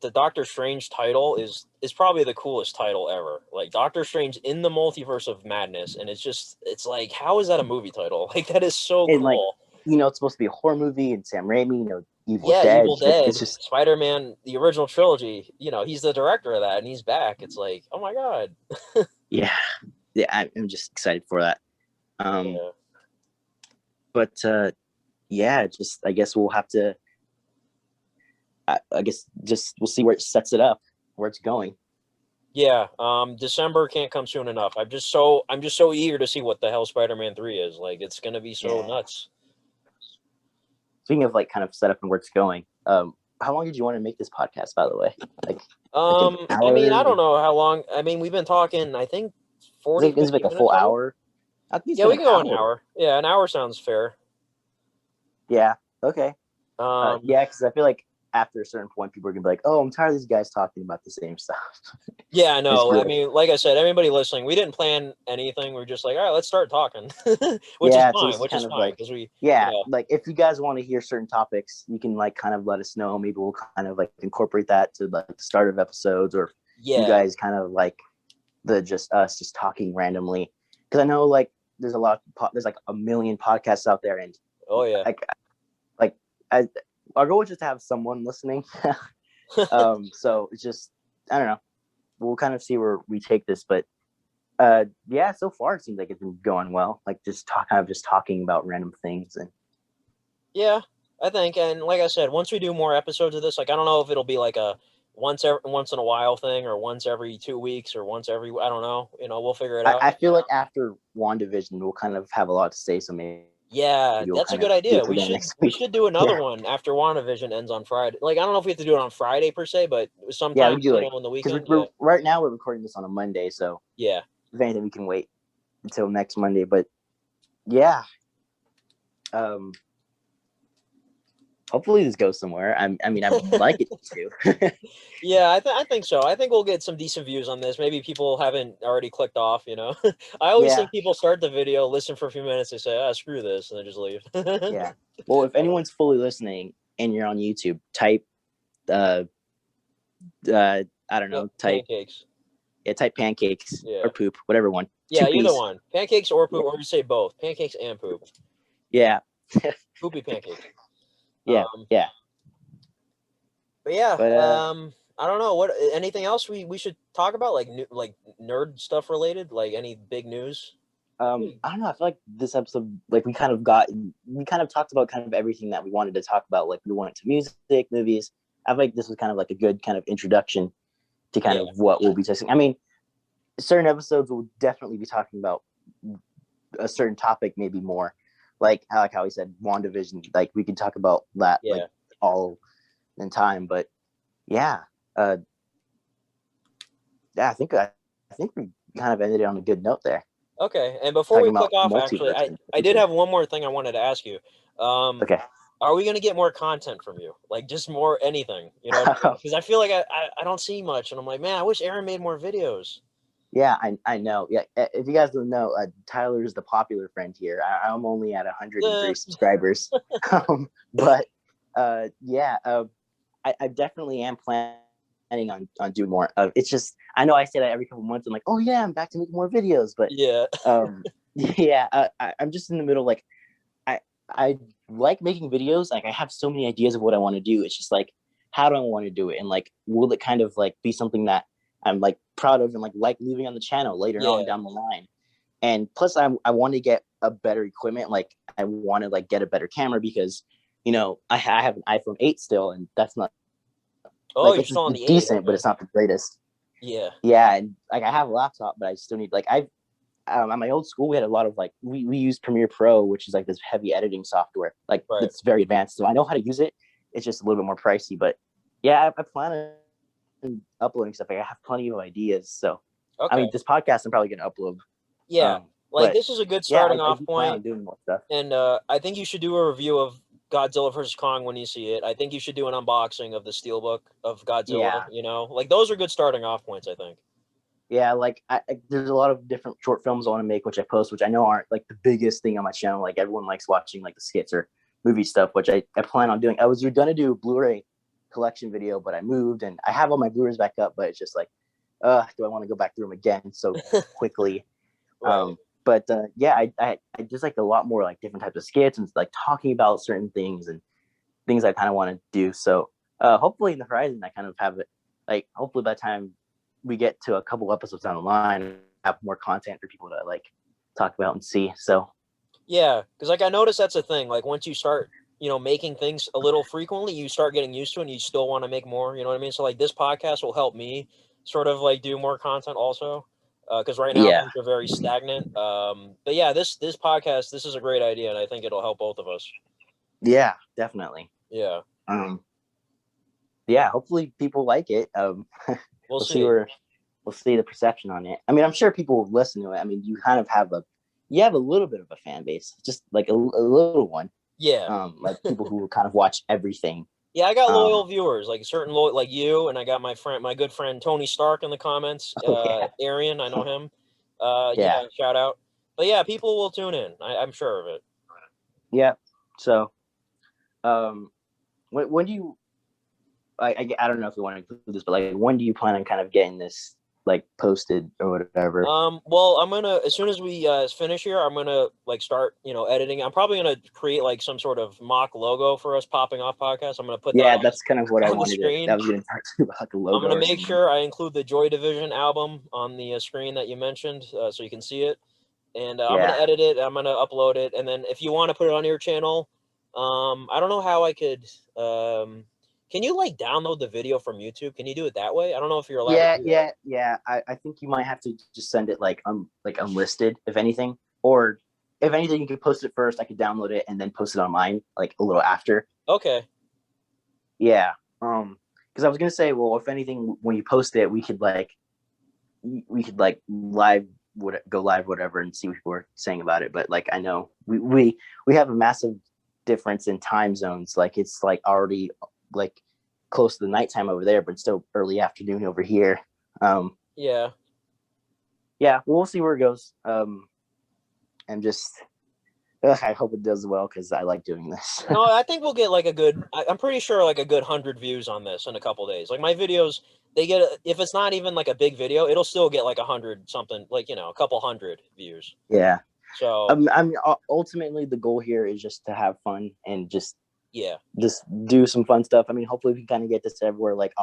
the Doctor Strange title is probably the coolest title ever. Like Doctor Strange in the Multiverse of Madness, and it's like how is that a movie title? Like that is so And like cool. it's supposed to be a horror movie, and Sam Raimi, Evil Yeah, Dead. Evil Like Dead, it's just Spider-Man, the original trilogy. You know, he's the director of that, and he's back. It's like, oh my god. yeah, yeah. I'm just excited for that. Um, Yeah. but yeah, just I guess we'll have to. I guess just we'll see where it sets it up, where it's going. Yeah, December can't come soon enough. I'm just so eager to see what the hell Spider-Man 3 is. Like, it's gonna be so Yeah. nuts. Speaking of like kind of setup and where it's going, how long did you want to make this podcast, by the way? Like an I mean, I hour? don't know how long. I mean, we've been talking, I think 40, Is it 50 like a full minutes maybe. hour? I think it's Yeah, been we an can go an hour. hour. Yeah, an hour sounds fair. Yeah. Okay. Um, Yeah, because I feel like after a certain point, people are gonna be like, "Oh, I'm tired of these guys talking about the same stuff." yeah, I It's know. I good. mean, like I said, everybody listening, we didn't plan anything. We're just like, all right, let's start talking, Yeah. So this is which is kind of fine like, because you yeah, know, like if you guys want to hear certain topics, you can like kind of let us know. Maybe we'll kind of like incorporate that to like the start of episodes, or you yeah, guys kind of like the just us just talking randomly. Because I know like there's there's like a million podcasts out there, and oh yeah. like like I, our goal is just to have someone listening. So it's just I don't know. We'll kind of see where we take this, but yeah, so far it seems like it's been going well. Like just talking about random things and Yeah, I think, and like I said, once we do more episodes of this, like I don't know if it'll be like a once in a while thing, or once every 2 weeks, or once every I don't know. You know, we'll figure it out. I feel like after WandaVision we'll kind of have a lot to say, so maybe Yeah, we'll that's a kind good of do idea. it again next We week. should do another Yeah, one after WandaVision ends on Friday. Like I don't know if we have to do it on Friday per se, but yeah, we sometimes do you like know on the because weekend. we're Yeah, right now we're recording this on a Monday, so yeah, if anything we can wait until next Monday. But yeah, um, hopefully this goes somewhere. I mean I would like it to. yeah. I think so. I think we'll get some decent views on this. Maybe people haven't already clicked off. You know, I always Yeah, think people start the video, listen for a few minutes, they say, "Ah, screw this," and they just leave. yeah. Well, if anyone's fully listening and you're on YouTube, type uh I don't know, Pancakes. type pancakes or Yeah. poop, whatever one, Yeah, two either piece. one. Pancakes or Yeah, poop, or you say both. Pancakes and poop. yeah, Poopy pancakes. yeah, Um, yeah. but yeah, But I don't know what anything else we should talk about, like like nerd stuff related, like any big news. I don't know. I feel like this episode, like we kind of talked about kind of everything that we wanted to talk about. Like we went to music, movies. I feel like this was kind of like a good kind of introduction to kind Yeah, of what we'll be testing. I mean, certain episodes will definitely be talking about a certain topic, maybe more. Like how he said, WandaVision. Like we could talk about that like yeah. all in time. But yeah, uh, yeah, I think we kind of ended it on a good note there, Okay, and before we talking click about off, actually, multiverse and I did everything. have one more thing I wanted to ask you. Um, Okay. are we gonna get more content from you? Like just more anything, you know what I mean? Because I feel like I don't see much, and I'm like, man, I wish Aaron made more videos. Yeah, I know. Yeah, if you guys don't know, Tyler is the popular friend here. I'm only at 103 subscribers, but yeah, I definitely am planning on doing more. It's just I know I say that every couple months. I'm like, oh yeah, I'm back to making more videos, but Yeah. yeah, I'm just in the middle. Like I like making videos. Like I have so many ideas of what I want to do. It's just like how do I want to do it, and like will it kind of like be something that I'm like proud of and like leaving on the channel later on Yeah. down the line. And plus, I want to get a better equipment. Like I want to like get a better camera because you know I have an iPhone 8 still, and that's not Oh, like you're still on it's the eight. decent, but Okay. it's not the greatest. Yeah. Yeah, and like I have a laptop, but I still need like I at my old school we had a lot of like we used Premiere Pro, which is like this heavy editing software. Like Right. it's very advanced, so I know how to use it. It's just a little bit more pricey, but yeah, I plan on uploading stuff. Like, I have plenty of ideas, so I Okay. mean, this podcast I'm probably gonna upload. Yeah. Like But this is a good yeah, starting I off do plan point, on doing more stuff. and I think you should do a review of Godzilla versus Kong when you see it. I think you should do an unboxing of the steelbook of Godzilla. Yeah, You know, like those are good starting off points. I think. yeah. Like there's a lot of different short films I want to make, which I post, which I know aren't like the biggest thing on my channel. Like everyone likes watching like the skits or movie stuff, which I plan on doing. I was gonna do a Blu-ray collection video, but I moved and I have all my Blu-rays back up, but it's just like, do I want to go back through them again so quickly? Right. But yeah, I just like a lot more like different types of skits and like talking about certain things and things I kind of want to do. So hopefully in the horizon, I kind of have it like hopefully by the time we get to a couple episodes down the line, I have more content for people to like talk about and see. So Yeah, because like I noticed that's a thing. Like once you start, you know, making things a little frequently, you start getting used to it, and you still want to make more. You know what I mean? So like this podcast will help me sort of like do more content also, because right now Yeah. things are very stagnant. But yeah, this podcast, this is a great idea, and I think it'll help both of us. Yeah, definitely. Yeah. Yeah, hopefully people like it. We'll see see. we'll see the perception on it. I mean, I'm sure people will listen to it. I mean, you kind of have a little bit of a fan base, just like a little one. Yeah. Like people who kind of watch everything. Yeah, I got loyal viewers, like certain like you, and I got my good friend Tony Stark in the comments. Arian, I know him. Yeah, shout out. But yeah, people will tune in. I'm sure of it. Yeah. So, when do you? I don't know if you want to include this, but like, when do you plan on kind of getting this like posted or whatever? Well, I'm gonna, as soon as we finish here, I'm gonna like start, editing. I'm probably gonna create like some sort of mock logo for us popping off podcast. I'm gonna put that that's kind of what I on the wanted screen. I was going to talk to you about the logo. I'm gonna make sure I include the Joy Division album on the screen that you mentioned, so you can see it. And I'm gonna edit it. I'm gonna upload it, and then if you want to put it on your channel, I don't know how I could. Can you like download the video from YouTube? Can you do it that way? I don't know if you're allowed to do that. Yeah. I think you might have to just send it like unlisted, if anything. Or if anything, you could post it first. I could download it and then post it on mine like a little after. Okay. Yeah. Because I was gonna say, well, if anything, when you post it, we could like go live whatever and see what people are saying about it. But like, I know we have a massive difference in time zones. Like it's like already like close to the nighttime over there, but it's still early afternoon over here. Yeah, we'll see where it goes. And just I hope it does well, because I like doing this. No, I think we'll get like I'm pretty sure like a good 100 views on this in a couple days. Like my videos, they get, if it's not even like a big video, it'll still get like 100 something, like, a couple hundred views. Yeah. So I'm ultimately the goal here is just to have fun and just do some fun stuff. I mean, hopefully we can kind of get this everywhere. Like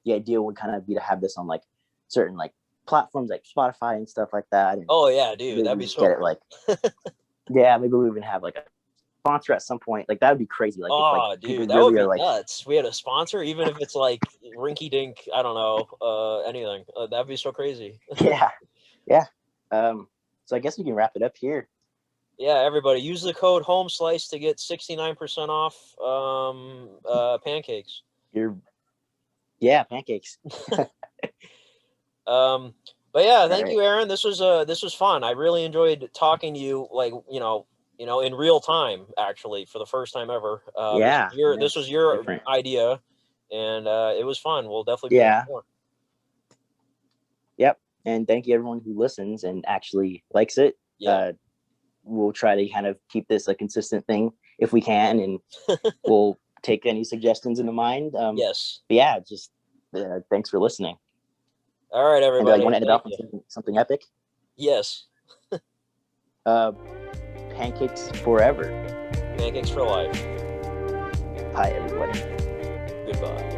the idea would kind of be to have this on like certain like platforms like Spotify and stuff like that. And oh yeah, dude, that'd be so get it like yeah, maybe we even have like a sponsor at some point. Like that would be crazy. Like, dude, that would be nuts. We had a sponsor, even if it's like rinky dink, I don't know, anything. That'd be so crazy. Yeah. So I guess we can wrap it up here. Yeah, everybody, use the code HOMESLICE to get 69% off pancakes. Pancakes. But yeah, thank you, Aaron. This was fun. I really enjoyed talking to you, like, in real time, actually, for the first time ever. This was your idea, and it was fun. We'll definitely be more. Yep. And thank you everyone who listens and actually likes it. Yeah. We'll try to kind of keep this a consistent thing if we can, and we'll take any suggestions into mind. Yes. But yeah, just thanks for listening. All right, everybody. And want to end it off with something epic? Yes. Pancakes forever. Pancakes for life. Bye, everybody. Goodbye.